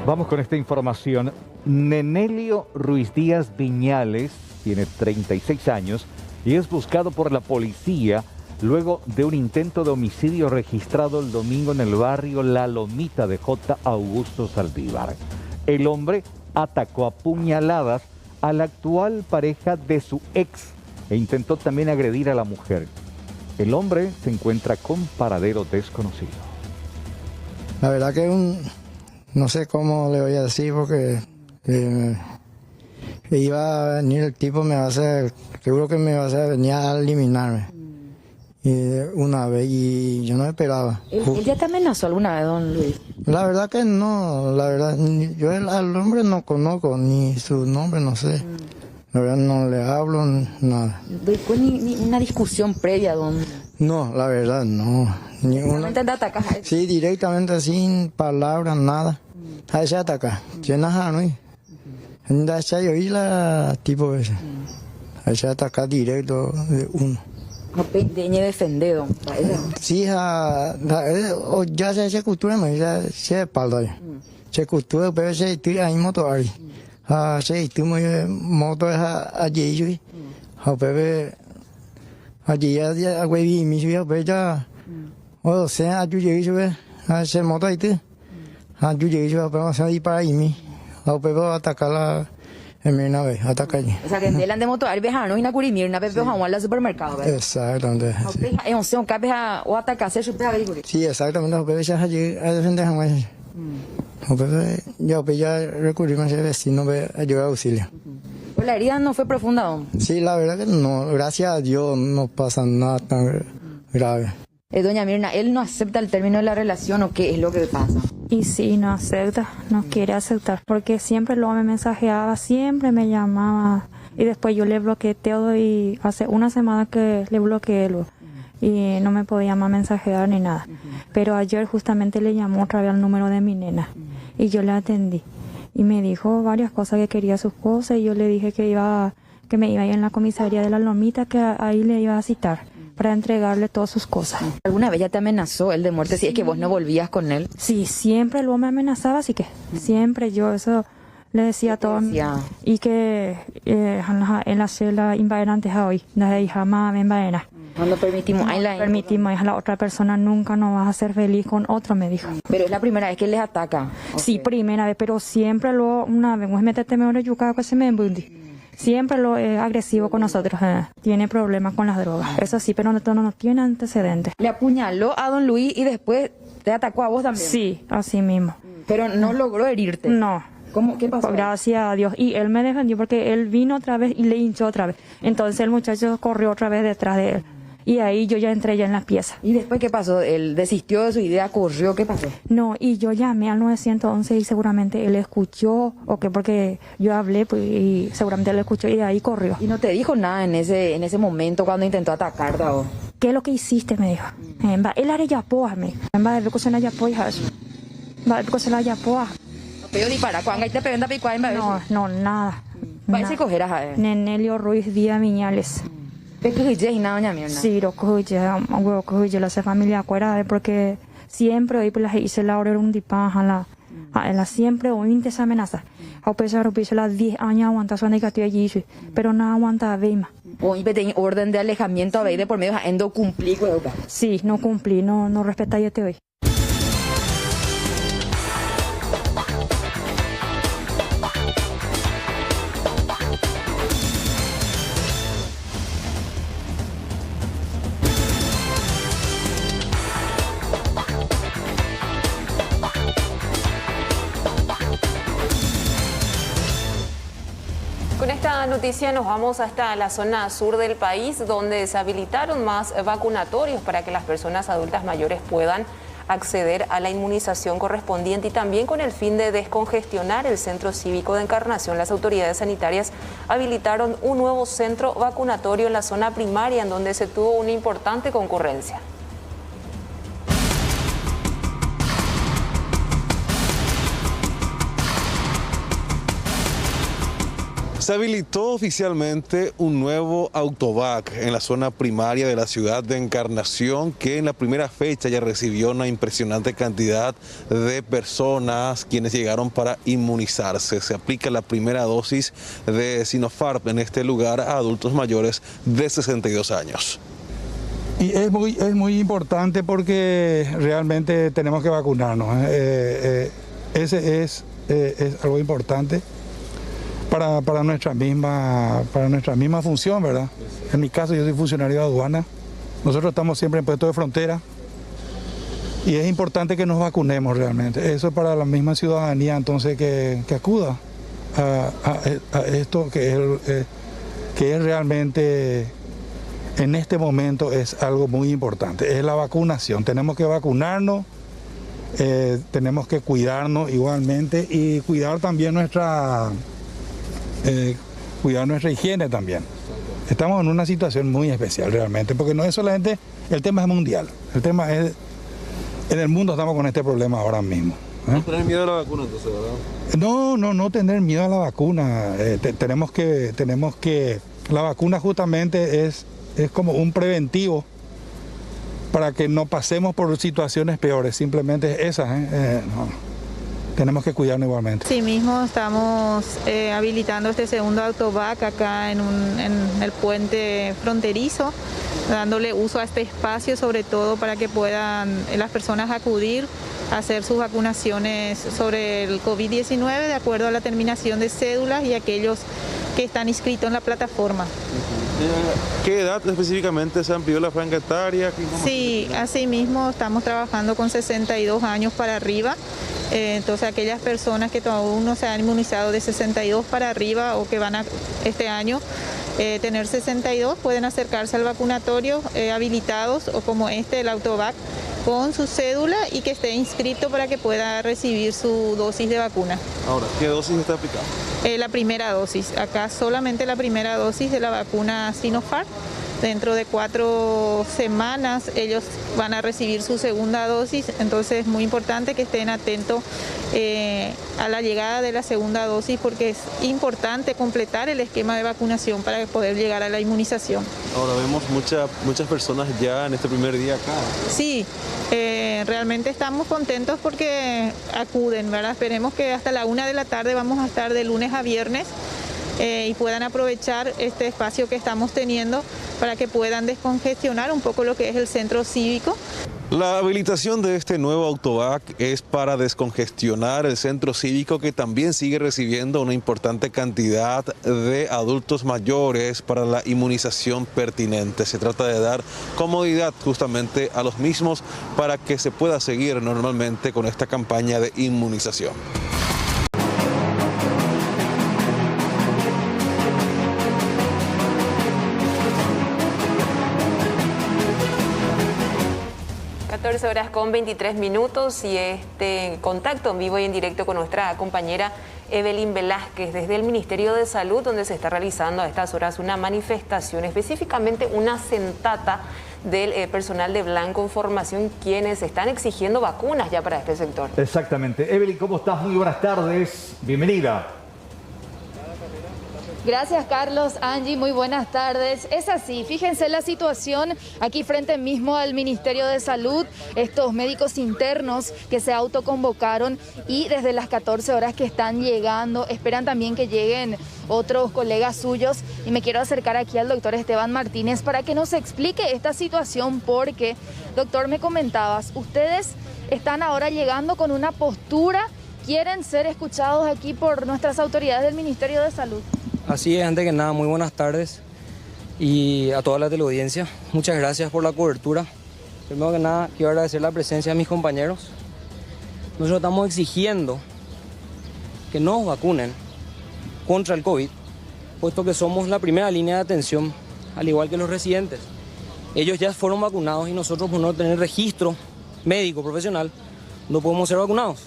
Vamos con esta información. Nenelio Ruiz Díaz Viñales tiene 36 años y es buscado por la policía luego de un intento de homicidio registrado el domingo en el barrio La Lomita de J. Augusto Saldívar. El hombre atacó a puñaladas a la actual pareja de su ex e intentó también agredir a la mujer. El hombre se encuentra con paradero desconocido. La verdad que no sé cómo le voy a decir porque iba a venir el tipo, seguro que me va a venir a eliminarme. una vez y yo no esperaba. ¿Él ya te amenazó alguna vez, don Luis? La verdad que no, la verdad, yo al hombre no conozco, ni su nombre no sé. La verdad no le hablo, nada. ¿Después ni una discusión previa, don? No, la verdad no. ¿Directamente te atacas a él? Sí, directamente, sin palabras, nada. A ese ataca, llena no. Anda yo y la tipo ese. A ese ataca directo de uno. No peñe defender, don. Sí, ya se cultura, no, ya se espalda. Se cultura, pero se tira ahí moto ahí. Se tira moto allí, allí ya güey mi ciudad, pero ya, o sea, allí se moto ahí, allí pero se ahí para ahí mi, pero atacar la en vez, atacar allí. O sea, que en de moto, viajar, y na curimir, na pepe Juan al supermercado, ¿verdad? Exactamente. Es un cabe o atacar, se supera ahí. Sí, exactamente, pero ya allí a defender Juan. Ya recurrimos a ese vecino a ayudar a auxilio. ¿La herida no fue profunda, don? Sí, la verdad que no. Gracias a Dios no pasa nada tan grave. Doña Mirna, ¿él no acepta el término de la relación o qué es lo que pasa? Y sí, no acepta, no quiere aceptar, porque siempre luego me mensajeaba, siempre me llamaba. Y después yo le bloqueé todo y hace una semana que le bloqueé luego. Y no me podía más mensajear ni nada. Pero ayer justamente le llamó otra vez al número de mi nena y yo le atendí. Y me dijo varias cosas, que quería sus cosas, y yo le dije que me iba a ir en la comisaría de la Lomita, que ahí le iba a citar para entregarle todas sus cosas. ¿Alguna vez ya te amenazó él de muerte si es que vos no volvías con él? Sí, siempre luego me amenazaba, así que siempre yo eso le decía a todo. Y que en la celda invaderantes hoy, desde jamás me invadera. No permitimos, a la otra persona, nunca no vas a ser feliz con otro, me dijo. Pero es la primera vez que les ataca. Sí, primera vez, pero siempre lo, una vez, métete mejor yucado que se me embundi. Siempre lo es agresivo con nosotros, tiene problemas con las drogas, eso sí, pero no tiene antecedentes. Le apuñaló a don Luis y después te atacó a vos también. Sí, así mismo. Pero no logró herirte. No. ¿Cómo? ¿Qué pasó? Gracias a Dios. Y él me defendió porque él vino otra vez y le hinchó otra vez. Entonces el muchacho corrió otra vez detrás de él. Y ahí yo ya entré ya en la pieza. ¿Y después qué pasó? ¿Él desistió de su idea, corrió? ¿Qué pasó? No, y yo llamé al 911 y seguramente él escuchó, o que porque yo hablé pues, y seguramente él escuchó y ahí corrió. ¿Y no te dijo nada en ese momento cuando intentó atacarte a vos? ¿Qué es lo que hiciste? Me dijo. Él haré yapoa, me va a cocinar yapoa, va a cocinar yapoa. ¿Pero dispara? ¿Cuándo te pegó en No, nada. Parece cogeras a él. Nenelio Ruiz Díaz Miñales. Sí, lo coge la familia acuerda porque siempre hoy pues hice la hora un dipan la siempre o esa amenaza. A pesar de las 10 años aguanta su negativo allí, pero no aguanta a ver más. Hoy pedí orden de alejamiento a ver de por medio de no cumplí. Sí, no cumplí, no respeté hoy. Con esta noticia nos vamos hasta la zona sur del país, donde se habilitaron más vacunatorios para que las personas adultas mayores puedan acceder a la inmunización correspondiente y también con el fin de descongestionar el Centro Cívico de Encarnación. Las autoridades sanitarias habilitaron un nuevo centro vacunatorio en la zona primaria, en donde se tuvo una importante concurrencia. Se habilitó oficialmente un nuevo autovac en la zona primaria de la ciudad de Encarnación, que en la primera fecha ya recibió una impresionante cantidad de personas quienes llegaron para inmunizarse. Se aplica la primera dosis de Sinopharm en este lugar a adultos mayores de 62 años. Y es muy importante porque realmente tenemos que vacunarnos. Ese es algo importante para nuestra misma función, ¿verdad? En mi caso yo soy funcionario de aduana, nosotros estamos siempre en puestos de frontera y es importante que nos vacunemos realmente. Eso es para la misma ciudadanía, entonces que acuda a esto que es realmente en este momento es algo muy importante, es la vacunación. Tenemos que vacunarnos, tenemos que cuidarnos igualmente y cuidar también nuestra higiene también. Estamos en una situación muy especial realmente, porque no es solamente, el tema es mundial, el tema es, en el mundo estamos con este problema ahora mismo. ¿No tener miedo a la vacuna entonces, verdad? No tener miedo a la vacuna. Tenemos que, la vacuna justamente es como un preventivo para que no pasemos por situaciones peores, simplemente esas. Tenemos que cuidarnos igualmente. Sí mismo estamos habilitando este segundo autobac acá en el puente fronterizo, dándole uso a este espacio sobre todo para que puedan las personas acudir a hacer sus vacunaciones sobre el COVID-19 de acuerdo a la terminación de cédulas y aquellos que están inscritos en la plataforma. ¿Qué edad específicamente se amplió la franja etaria? Sí, así mismo estamos trabajando con 62 años para arriba. Entonces aquellas personas que aún no se han inmunizado de 62 para arriba o que van a este año tener 62 pueden acercarse al vacunatorio habilitados o como el autovac con su cédula y que esté inscrito para que pueda recibir su dosis de vacuna. Ahora, ¿qué dosis está aplicando? La primera dosis, acá solamente la primera dosis de la vacuna Sinopharm. Dentro de 4 semanas ellos van a recibir su segunda dosis, entonces es muy importante que estén atentos a la llegada de la segunda dosis porque es importante completar el esquema de vacunación para poder llegar a la inmunización. Ahora vemos muchas personas ya en este primer día acá. Sí, realmente estamos contentos porque acuden, ¿verdad? Esperemos que hasta la 1 de la tarde vamos a estar de lunes a viernes. Y puedan aprovechar este espacio que estamos teniendo para que puedan descongestionar un poco lo que es el centro cívico. La habilitación de este nuevo autovac es para descongestionar el centro cívico que también sigue recibiendo una importante cantidad de adultos mayores para la inmunización pertinente. Se trata de dar comodidad justamente a los mismos para que se pueda seguir normalmente con esta campaña de inmunización. Horas con 23 minutos y este contacto en vivo y en directo con nuestra compañera Evelyn Velázquez desde el Ministerio de Salud, donde se está realizando a estas horas una manifestación, específicamente una sentata del personal de Blanco en formación, quienes están exigiendo vacunas ya para este sector. Exactamente. Evelyn, ¿cómo estás? Muy buenas tardes. Bienvenida. Gracias, Carlos. Angie, muy buenas tardes. Es así, fíjense la situación aquí frente mismo al Ministerio de Salud, estos médicos internos que se autoconvocaron y desde las 14 horas que están llegando, esperan también que lleguen otros colegas suyos y me quiero acercar aquí al doctor Esteban Martínez para que nos explique esta situación porque, doctor, me comentabas, ustedes están ahora llegando con una postura, quieren ser escuchados aquí por nuestras autoridades del Ministerio de Salud. Así es, antes que nada, muy buenas tardes y a toda la teleaudiencia. Muchas gracias por la cobertura. Primero que nada, quiero agradecer la presencia de mis compañeros. Nosotros estamos exigiendo que nos vacunen contra el COVID, puesto que somos la primera línea de atención, al igual que los residentes. Ellos ya fueron vacunados y nosotros, por no tener registro médico profesional, no podemos ser vacunados.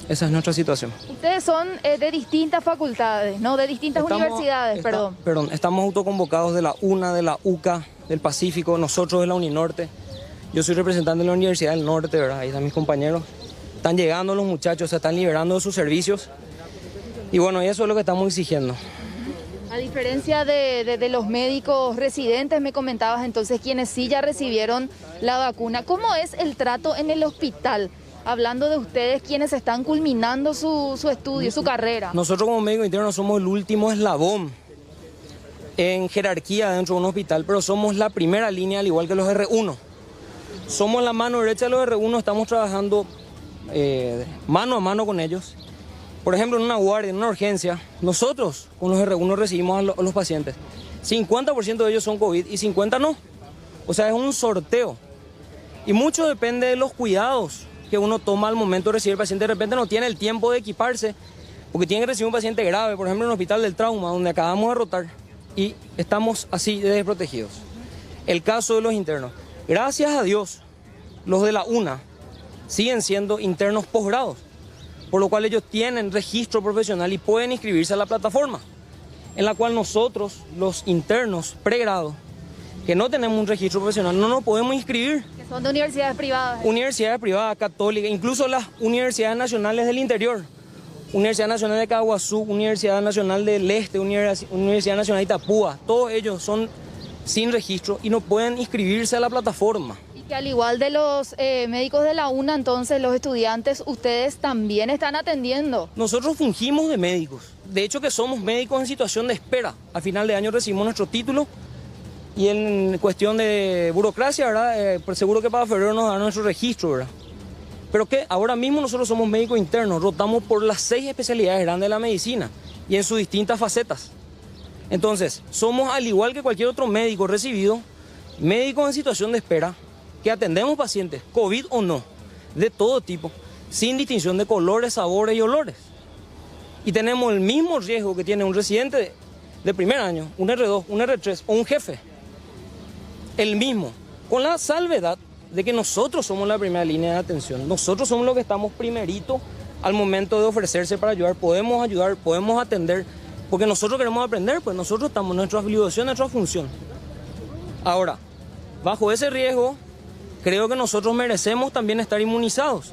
Esa es nuestra situación. Ustedes son de distintas facultades, ¿no? De distintas universidades, perdón. Perdón, estamos autoconvocados de la UNA, de la UCA, del Pacífico, nosotros de la Uninorte. Yo soy representante de la Universidad del Norte, ¿verdad? Ahí están mis compañeros. Están llegando los muchachos, se están liberando de sus servicios. Y bueno, eso es lo que estamos exigiendo. A diferencia de los médicos residentes, me comentabas entonces, quienes sí ya recibieron la vacuna. ¿Cómo es el trato en el hospital? Hablando de ustedes, quienes están culminando su estudio, su carrera. Nosotros como médicos internos somos el último eslabón en jerarquía dentro de un hospital, pero somos la primera línea, al igual que los R1. Somos la mano derecha de los R1, estamos trabajando mano a mano con ellos. Por ejemplo, en una guardia, en una urgencia, nosotros con los R1 recibimos a los pacientes. 50% de ellos son COVID y 50% no. O sea, es un sorteo. Y mucho depende de los cuidados que uno toma al momento de recibir al paciente. De repente no tiene el tiempo de equiparse porque tiene que recibir un paciente grave, por ejemplo en el hospital del trauma, donde acabamos de rotar y estamos así de desprotegidos. El caso de los internos. Gracias a Dios, los de la UNA siguen siendo internos posgrados, por lo cual ellos tienen registro profesional y pueden inscribirse a la plataforma, en la cual nosotros, los internos pregrados, que no tenemos un registro profesional, no nos podemos inscribir. Que son de universidades privadas. Universidades privadas, católicas, incluso las universidades nacionales del interior. Universidad Nacional de Caguazú, Universidad Nacional del Este, Universidad Nacional de Itapúa, todos ellos son sin registro y no pueden inscribirse a la plataforma. Y que al igual de los médicos de la UNA, entonces los estudiantes, ustedes también están atendiendo. Nosotros fungimos de médicos, de hecho que somos médicos en situación de espera. A final de año recibimos nuestro título y en cuestión de burocracia, ¿verdad? Seguro que para febrero nos dan nuestro registro, ¿verdad? Pero que ahora mismo nosotros somos médicos internos, rotamos por las 6 especialidades grandes de la medicina y en sus distintas facetas. Entonces, somos al igual que cualquier otro médico recibido, médicos en situación de espera, que atendemos pacientes, COVID o no, de todo tipo, sin distinción de colores, sabores y olores. Y tenemos el mismo riesgo que tiene un residente de primer año, un R2, un R3 o un jefe. El mismo, con la salvedad de que nosotros somos la primera línea de atención. Nosotros somos los que estamos primerito al momento de ofrecerse para ayudar, podemos atender, porque nosotros queremos aprender, pues nosotros estamos en nuestra obligación, nuestra función. Ahora, bajo ese riesgo, creo que nosotros merecemos también estar inmunizados.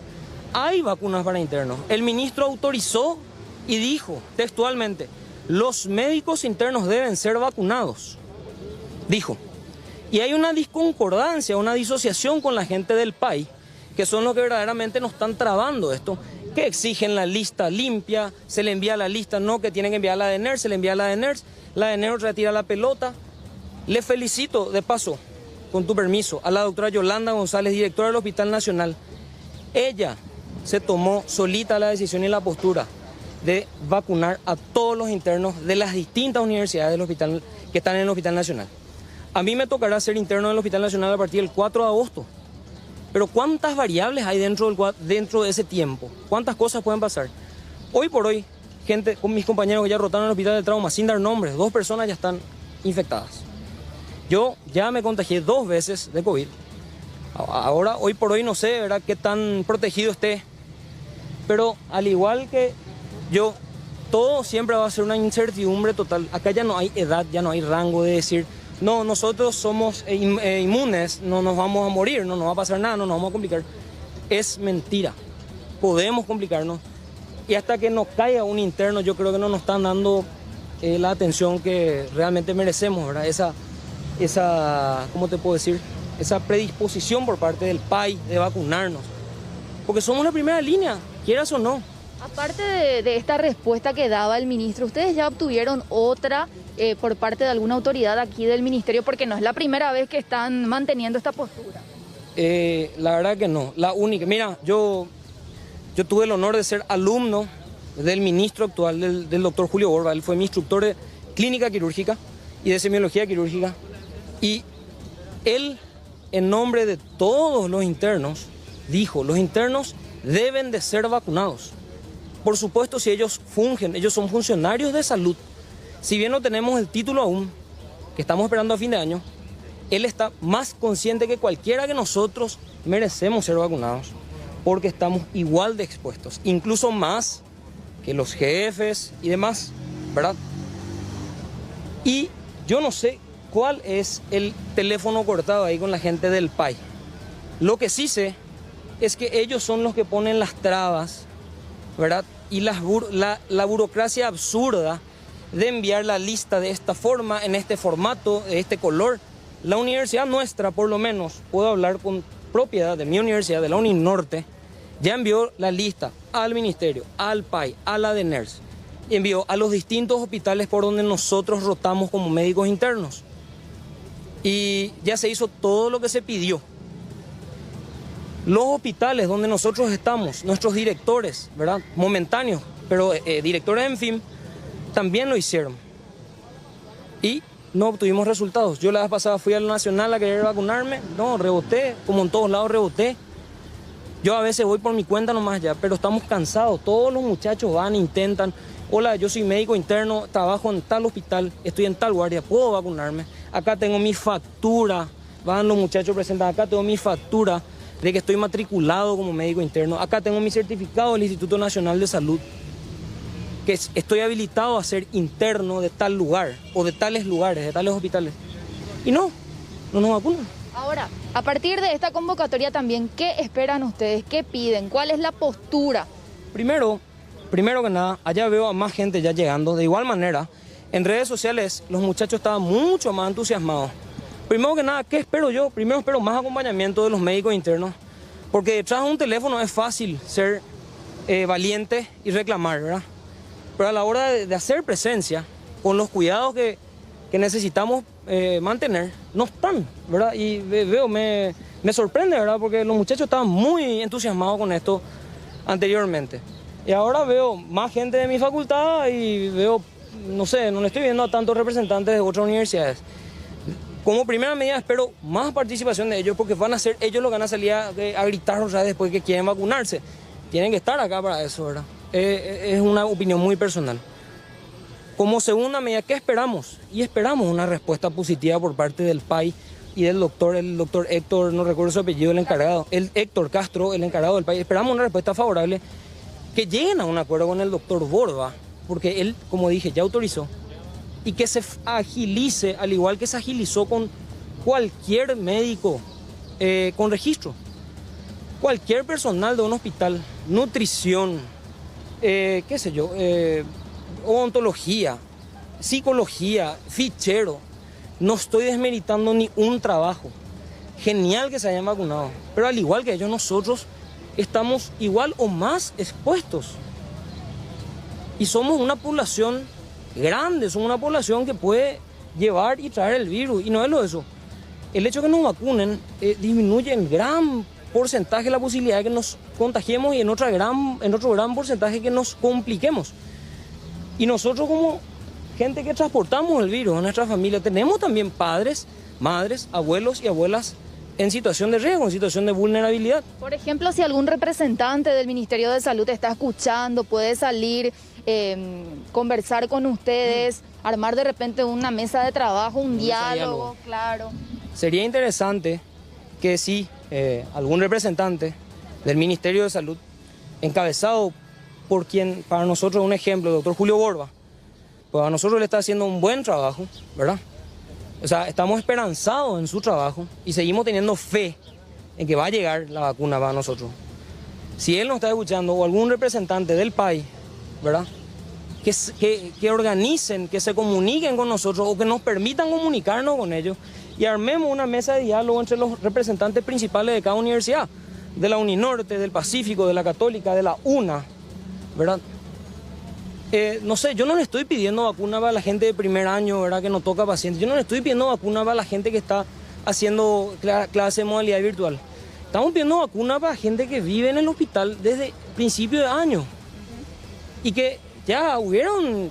Hay vacunas para internos. El ministro autorizó y dijo textualmente, los médicos internos deben ser vacunados, dijo. Y hay una disconcordancia, una disociación con la gente del PAI, que son los que verdaderamente nos están trabando esto, que exigen la lista limpia, se le envía la lista, no, que tienen que enviar la de NERS, se le envía la de NERS retira la pelota. Le felicito, de paso, con tu permiso, a la doctora Yolanda González, directora del Hospital Nacional. Ella se tomó solita la decisión y la postura de vacunar a todos los internos de las distintas universidades del hospital que están en el Hospital Nacional. A mí me tocará ser interno del Hospital Nacional a partir del 4 de agosto. Pero ¿cuántas variables hay dentro de ese tiempo? ¿Cuántas cosas pueden pasar? Hoy por hoy, gente, con mis compañeros que ya rotaron en el Hospital de Trauma, sin dar nombres, 2 personas ya están infectadas. Yo ya me contagié 2 veces de COVID. Ahora, hoy por hoy, no sé, ¿verdad?, qué tan protegido esté. Pero al igual que yo, todo siempre va a ser una incertidumbre total. Acá ya no hay edad, ya no hay rango de decir... No, nosotros somos inmunes, no nos vamos a morir, no nos va a pasar nada, no nos vamos a complicar. Es mentira, podemos complicarnos. Y hasta que nos caiga un interno, yo creo que no nos están dando la atención que realmente merecemos, ¿verdad? Esa, ¿cómo te puedo decir? Esa predisposición por parte del PAI de vacunarnos. Porque somos la primera línea, quieras o no. Aparte de esta respuesta que daba el ministro, ¿ustedes ya obtuvieron otra por parte de alguna autoridad aquí del ministerio? Porque no es la primera vez que están manteniendo esta postura. La verdad que no, la única. Mira, yo tuve el honor de ser alumno del ministro actual, del doctor Julio Borba. Él fue mi instructor de clínica quirúrgica y de semiología quirúrgica. Y él, en nombre de todos los internos, dijo, los internos deben de ser vacunados. Por supuesto, si ellos fungen, ellos son funcionarios de salud. Si bien no tenemos el título aún, que estamos esperando a fin de año, él está más consciente que cualquiera que nosotros merecemos ser vacunados, porque estamos igual de expuestos, incluso más que los jefes y demás, ¿verdad? Y yo no sé cuál es el teléfono cortado ahí con la gente del PAI. Lo que sí sé es que ellos son los que ponen las trabas, ¿verdad? Y la burocracia absurda de enviar la lista de esta forma, en este formato, de este color. La universidad nuestra, por lo menos, puedo hablar con propiedad de mi universidad, de la UNINORTE, ya envió la lista al ministerio, al PAI, a la de NERS, y envió a los distintos hospitales por donde nosotros rotamos como médicos internos. Y ya se hizo todo lo que se pidió. Los hospitales donde nosotros estamos, nuestros directores, ¿verdad?, momentáneos, pero directores en fin, también lo hicieron. Y no obtuvimos resultados. Yo la vez pasada fui al Nacional a querer vacunarme, no, reboté, como en todos lados reboté. Yo a veces voy por mi cuenta nomás ya, pero estamos cansados. Todos los muchachos van, intentan. Hola, yo soy médico interno, trabajo en tal hospital, estoy en tal guardia, puedo vacunarme. Acá tengo mi factura van los muchachos, presentan acá, tengo mi factura de que estoy matriculado como médico interno, acá tengo mi certificado del Instituto Nacional de Salud, que estoy habilitado a ser interno de tal lugar, o de tales lugares, de tales hospitales. Y no nos vacunan. Ahora, a partir de esta convocatoria también, ¿qué esperan ustedes? ¿Qué piden? ¿Cuál es la postura? Primero que nada, allá veo a más gente ya llegando. De igual manera, en redes sociales los muchachos estaban mucho más entusiasmados. Primero que nada, ¿qué espero yo? Primero espero más acompañamiento de los médicos internos, porque detrás de un teléfono es fácil ser valiente y reclamar, ¿verdad? Pero a la hora de hacer presencia, con los cuidados que necesitamos mantener, no están, ¿verdad? Y me sorprende, ¿verdad? Porque los muchachos estaban muy entusiasmados con esto anteriormente. Y ahora veo más gente de mi facultad y veo, no sé, no le estoy viendo a tantos representantes de otras universidades. Como primera medida espero más participación de ellos, porque van a ser ellos los que van a salir a gritar otra vez después que quieren vacunarse. Tienen que estar acá para eso, ¿verdad? Es una opinión muy personal. Como segunda medida, ¿qué esperamos? Y esperamos una respuesta positiva por parte del PAI y del doctor, el doctor Héctor, no recuerdo su apellido, el encargado, el Héctor Castro, el encargado del PAI. Esperamos una respuesta favorable, que lleguen a un acuerdo con el doctor Borba, porque él, como dije, ya autorizó, y que se agilice, al igual que se agilizó con cualquier médico con registro. Cualquier personal de un hospital, nutrición, qué sé yo, odontología, psicología, fichero. No estoy desmeritando ni un trabajo. Genial que se hayan vacunado, pero al igual que ellos, nosotros estamos igual o más expuestos. Y somos una población grande, somos una población que puede llevar y traer el virus. Y no es lo de eso. El hecho de que nos vacunen disminuye en gran porcentaje la posibilidad de que nos contagiemos y en otro gran porcentaje que nos compliquemos. Y nosotros, como gente que transportamos el virus a nuestra familia, tenemos también padres, madres, abuelos y abuelas en situación de riesgo, en situación de vulnerabilidad. Por ejemplo, si algún representante del Ministerio de Salud está escuchando, puede salir, conversar con ustedes, armar de repente una mesa de trabajo, un diálogo, claro. Sería interesante que si algún representante del Ministerio de Salud, encabezado por quien para nosotros es un ejemplo, el doctor Julio Borba, pues a nosotros le está haciendo un buen trabajo, ¿verdad? O sea, estamos esperanzados en su trabajo y seguimos teniendo fe en que va a llegar la vacuna para nosotros. Si él nos está escuchando o algún representante del país, ¿verdad? Que organicen, que se comuniquen con nosotros o que nos permitan comunicarnos con ellos y armemos una mesa de diálogo entre los representantes principales de cada universidad, de la Uninorte, del Pacífico, de la Católica, de la UNA, ¿verdad? No sé, yo no le estoy pidiendo vacuna para la gente de primer año, ¿verdad? Que no toca pacientes. Yo no le estoy pidiendo vacuna para la gente que está haciendo clase de modalidad virtual. Estamos pidiendo vacuna para gente que vive en el hospital desde principio de año y que ya hubieron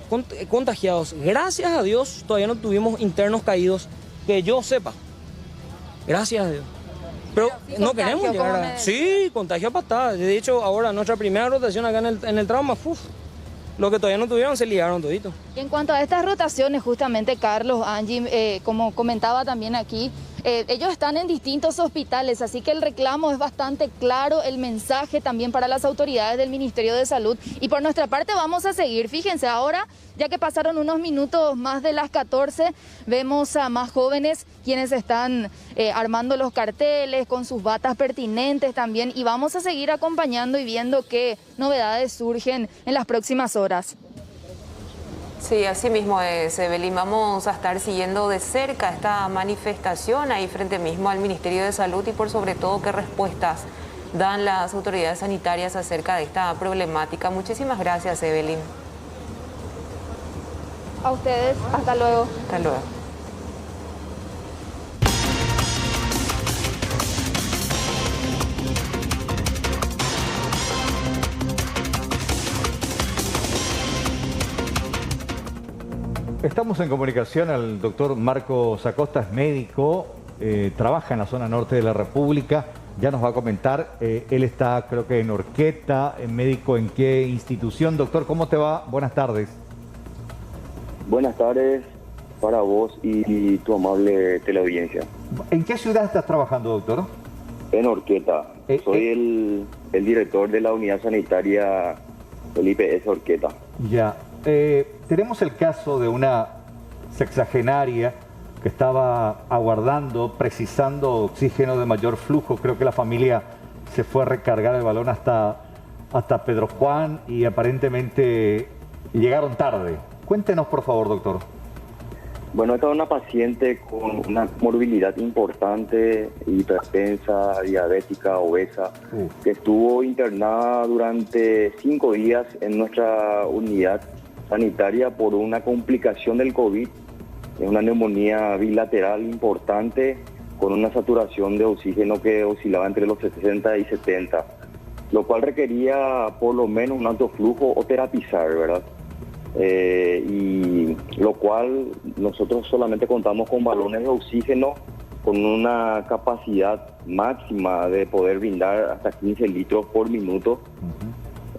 contagiados. Gracias a Dios todavía no tuvimos internos caídos, que yo sepa. Gracias a Dios. Pero no queremos llegar a... Sí, contagio a patadas. De hecho, ahora nuestra primera rotación acá en el trauma, los que todavía no tuvieron se ligaron todito. Y en cuanto a estas rotaciones, justamente, Carlos, Angie, como comentaba también aquí, ellos están en distintos hospitales, así que el reclamo es bastante claro, el mensaje también para las autoridades del Ministerio de Salud. Y por nuestra parte vamos a seguir. Fíjense, ahora, ya que pasaron unos minutos más de las 14, vemos a más jóvenes quienes están armando los carteles con sus batas pertinentes también. Y vamos a seguir acompañando y viendo qué novedades surgen en las próximas horas. Sí, así mismo es, Evelyn. Vamos a estar siguiendo de cerca esta manifestación ahí frente mismo al Ministerio de Salud y por sobre todo qué respuestas dan las autoridades sanitarias acerca de esta problemática. Muchísimas gracias, Evelyn. A ustedes, hasta luego. Hasta luego. Estamos en comunicación al doctor Marcos Acosta, es médico, trabaja en la zona norte de la República, ya nos va a comentar, él está creo que en Orqueta, médico en qué institución. Doctor, ¿cómo te va? Buenas tardes. Buenas tardes para vos y tu amable teleaudiencia. ¿En qué ciudad estás trabajando, doctor? En Orqueta. Soy el director de la unidad sanitaria del IPS Orqueta. Ya. Tenemos el caso de una sexagenaria que estaba aguardando, precisando oxígeno de mayor flujo. Creo que la familia se fue a recargar el balón hasta Pedro Juan y aparentemente llegaron tarde. Cuéntenos, por favor, doctor. Bueno, esta es una paciente con una morbilidad importante, hipertensa, diabética, obesa, que estuvo internada durante 5 días en nuestra unidad sanitaria por una complicación del COVID. Es una neumonía bilateral importante con una saturación de oxígeno que oscilaba entre los 60 y 70, lo cual requería por lo menos un alto flujo o terapizar, ¿verdad? Y lo cual nosotros solamente contamos con balones de oxígeno con una capacidad máxima de poder brindar hasta 15 litros por minuto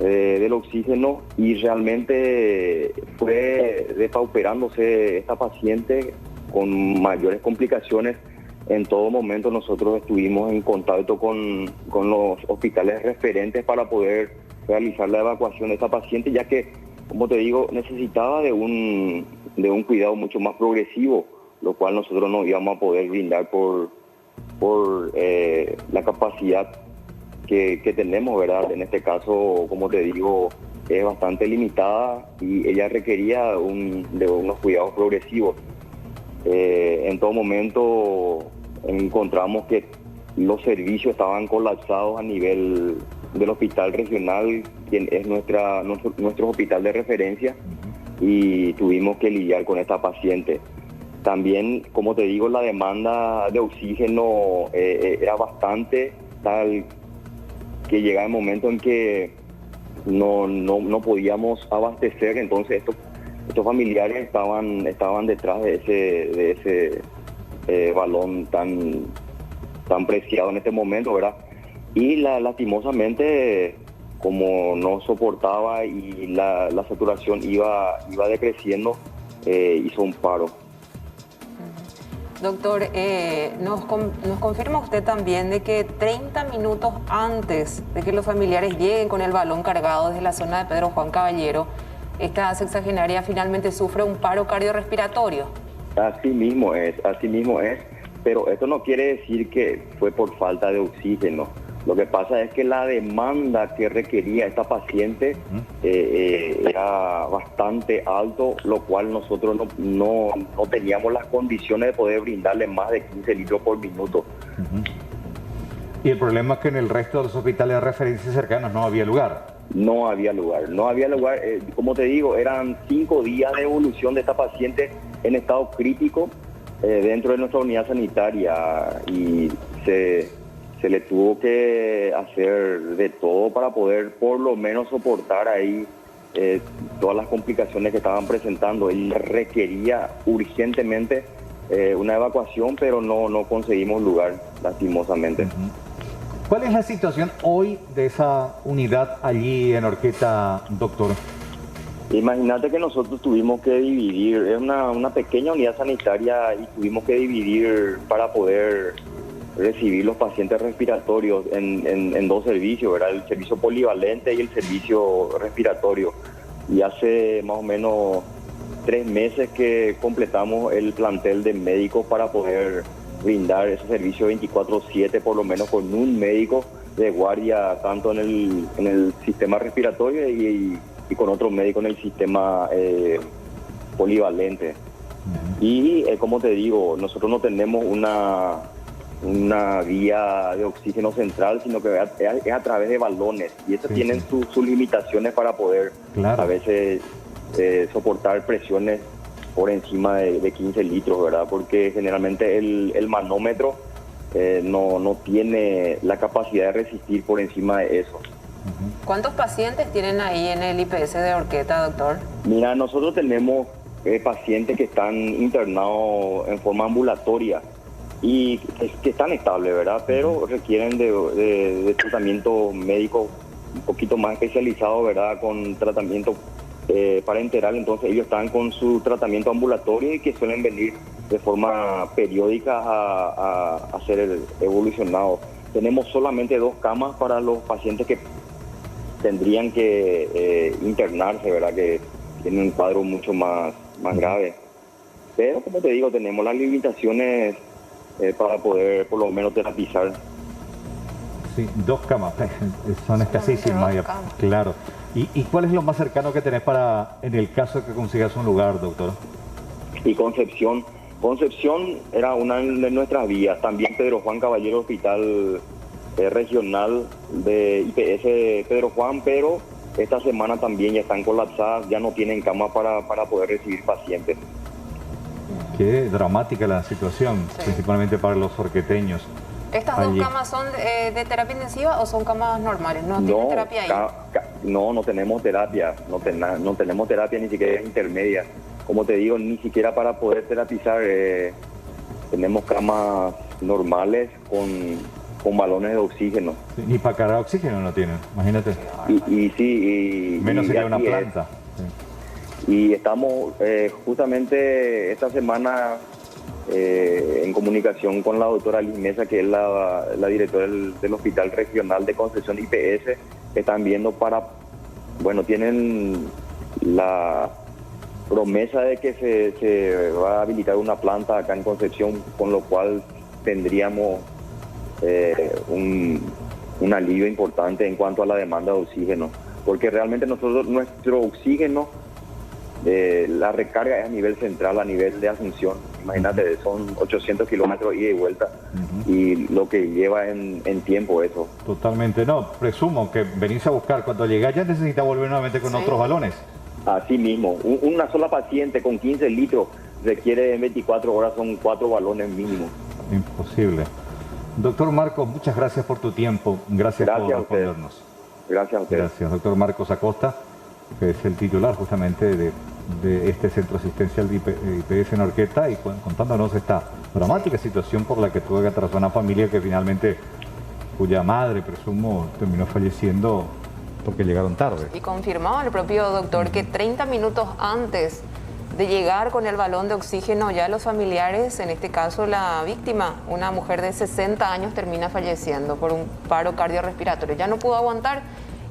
del oxígeno, y realmente fue depauperándose esta paciente con mayores complicaciones. En todo momento nosotros estuvimos en contacto con los hospitales referentes para poder realizar la evacuación de esta paciente, ya que, como te digo, necesitaba de un cuidado mucho más progresivo, lo cual nosotros no íbamos a poder brindar por la capacidad que tenemos, ¿verdad? En este caso, como te digo, es bastante limitada y ella requería de unos cuidados progresivos. En todo momento encontramos que los servicios estaban colapsados a nivel del hospital regional, quien es nuestro hospital de referencia, y tuvimos que lidiar con esta paciente. También, como te digo, la demanda de oxígeno era bastante, tal que llegaba el momento en que no podíamos abastecer. Entonces estos familiares estaban detrás de ese balón tan preciado en este momento, ¿verdad? Y lastimosamente, como no soportaba y la saturación iba decreciendo, hizo un paro. Doctor, nos confirma usted también de que 30 minutos antes de que los familiares lleguen con el balón cargado desde la zona de Pedro Juan Caballero, esta sexagenaria finalmente sufre un paro cardiorrespiratorio. Así mismo es, pero esto no quiere decir que fue por falta de oxígeno. Lo que pasa es que la demanda que requería esta paciente era bastante alto, lo cual nosotros no teníamos las condiciones de poder brindarle más de 15 litros por minuto. Y el problema es que en el resto de los hospitales de referencia cercanos no había lugar. No había lugar. Como te digo, eran 5 días de evolución de esta paciente en estado crítico dentro de nuestra unidad sanitaria, y se le tuvo que hacer de todo para poder por lo menos soportar ahí todas las complicaciones que estaban presentando. Él requería urgentemente una evacuación, pero no conseguimos lugar, lastimosamente. ¿Cuál es la situación hoy de esa unidad allí en Orqueta, doctor? Imagínate que nosotros tuvimos que dividir, es una pequeña unidad sanitaria, y tuvimos que dividir para poder recibir los pacientes respiratorios en 2 servicios, ¿verdad? El servicio polivalente y el servicio respiratorio. Y hace más o menos 3 meses que completamos el plantel de médicos para poder brindar ese servicio 24/7, por lo menos con un médico de guardia, tanto en el sistema respiratorio y con otro médico en el sistema polivalente. Y como te digo, nosotros no tenemos una vía de oxígeno central, sino que es a través de balones, y estos tienen sus limitaciones para poder a veces soportar presiones por encima de 15 litros, ¿verdad? Porque generalmente el manómetro no tiene la capacidad de resistir por encima de eso. ¿Cuántos pacientes tienen ahí en el IPS de Orqueta, doctor? Mira, nosotros tenemos pacientes que están internados en forma ambulatoria y que están estables, ¿verdad? Pero requieren de tratamiento médico un poquito más especializado, ¿verdad? Con tratamiento parenteral. Entonces ellos están con su tratamiento ambulatorio y que suelen venir de forma periódica a ser evolucionados. Tenemos solamente 2 camas para los pacientes que tendrían que internarse, ¿verdad? Que tienen un cuadro mucho más grave. Pero, como te digo, tenemos las limitaciones para poder por lo menos terapizar. Sí, 2 camas, son escasísimas, claro. ¿Y cuál es lo más cercano que tenés para, en el caso de que consigas un lugar, doctor? Y Concepción era una de nuestras vías. También Pedro Juan Caballero, hospital regional de IPS Pedro Juan, pero esta semana también ya están colapsadas, ya no tienen cama para poder recibir pacientes. Qué dramática la situación, principalmente para los orqueteños. ¿Estas 2 camas son de terapia intensiva o son camas normales? ¿No tienen terapia ahí? No tenemos terapia, no tenemos terapia ni siquiera intermedia. Como te digo, ni siquiera para poder terapizar tenemos camas normales con balones de oxígeno. Sí, ni para cargar oxígeno no tienen, imagínate. Menos sería una planta. Sí. Y estamos justamente esta semana en comunicación con la doctora Liz Mesa, que es la directora del Hospital Regional de Concepción IPS. Están viendo tienen la promesa de que se va a habilitar una planta acá en Concepción, con lo cual tendríamos un alivio importante en cuanto a la demanda de oxígeno, porque realmente nuestro oxígeno, la recarga es a nivel central, a nivel de Asunción. Imagínate, son 800 kilómetros ida y vuelta, y lo que lleva en tiempo eso. Totalmente, no, presumo que venís a buscar, cuando llegáis ya necesitas volver nuevamente con otros balones. Así mismo, una sola paciente con 15 litros requiere en 24 horas, son 4 balones mínimo. Imposible. Doctor Marcos, muchas gracias por tu tiempo, gracias por respondernos. Gracias a usted. Gracias, doctor Marcos Acosta, que es el titular justamente de este centro asistencial de IPS en Orqueta, y contándonos esta dramática situación por la que tuvo que atravesar una familia que finalmente, cuya madre, presumo, terminó falleciendo porque llegaron tarde. Y confirmaba el propio doctor que 30 minutos antes de llegar con el balón de oxígeno, ya los familiares, en este caso la víctima, una mujer de 60 años, termina falleciendo por un paro cardiorrespiratorio. Ya no pudo aguantar.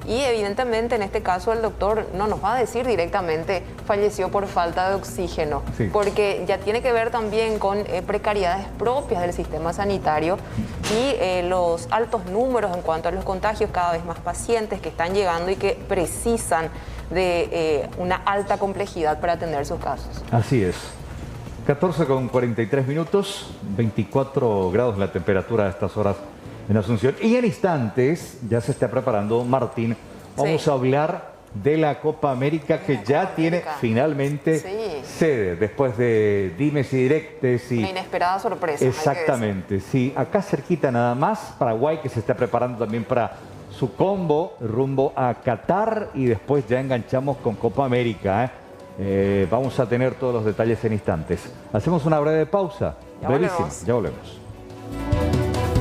Y evidentemente en este caso el doctor no nos va a decir directamente falleció por falta de oxígeno, porque ya tiene que ver también con precariedades propias del sistema sanitario y los altos números en cuanto a los contagios, cada vez más pacientes que están llegando y que precisan de una alta complejidad para atender sus casos. Así es. 14:43 minutos, 24 grados la temperatura a estas horas en Asunción. Y en instantes ya se está preparando Martín. Vamos a hablar de la Copa América, que ya tiene finalmente sede, después de dimes y diretes. Una inesperada sorpresa. Exactamente, sí. Acá cerquita nada más, Paraguay, que se está preparando también para su combo rumbo a Qatar, y después ya enganchamos con Copa América. Vamos a tener todos los detalles en instantes. Hacemos una breve pausa. Brevísima, ya volvemos.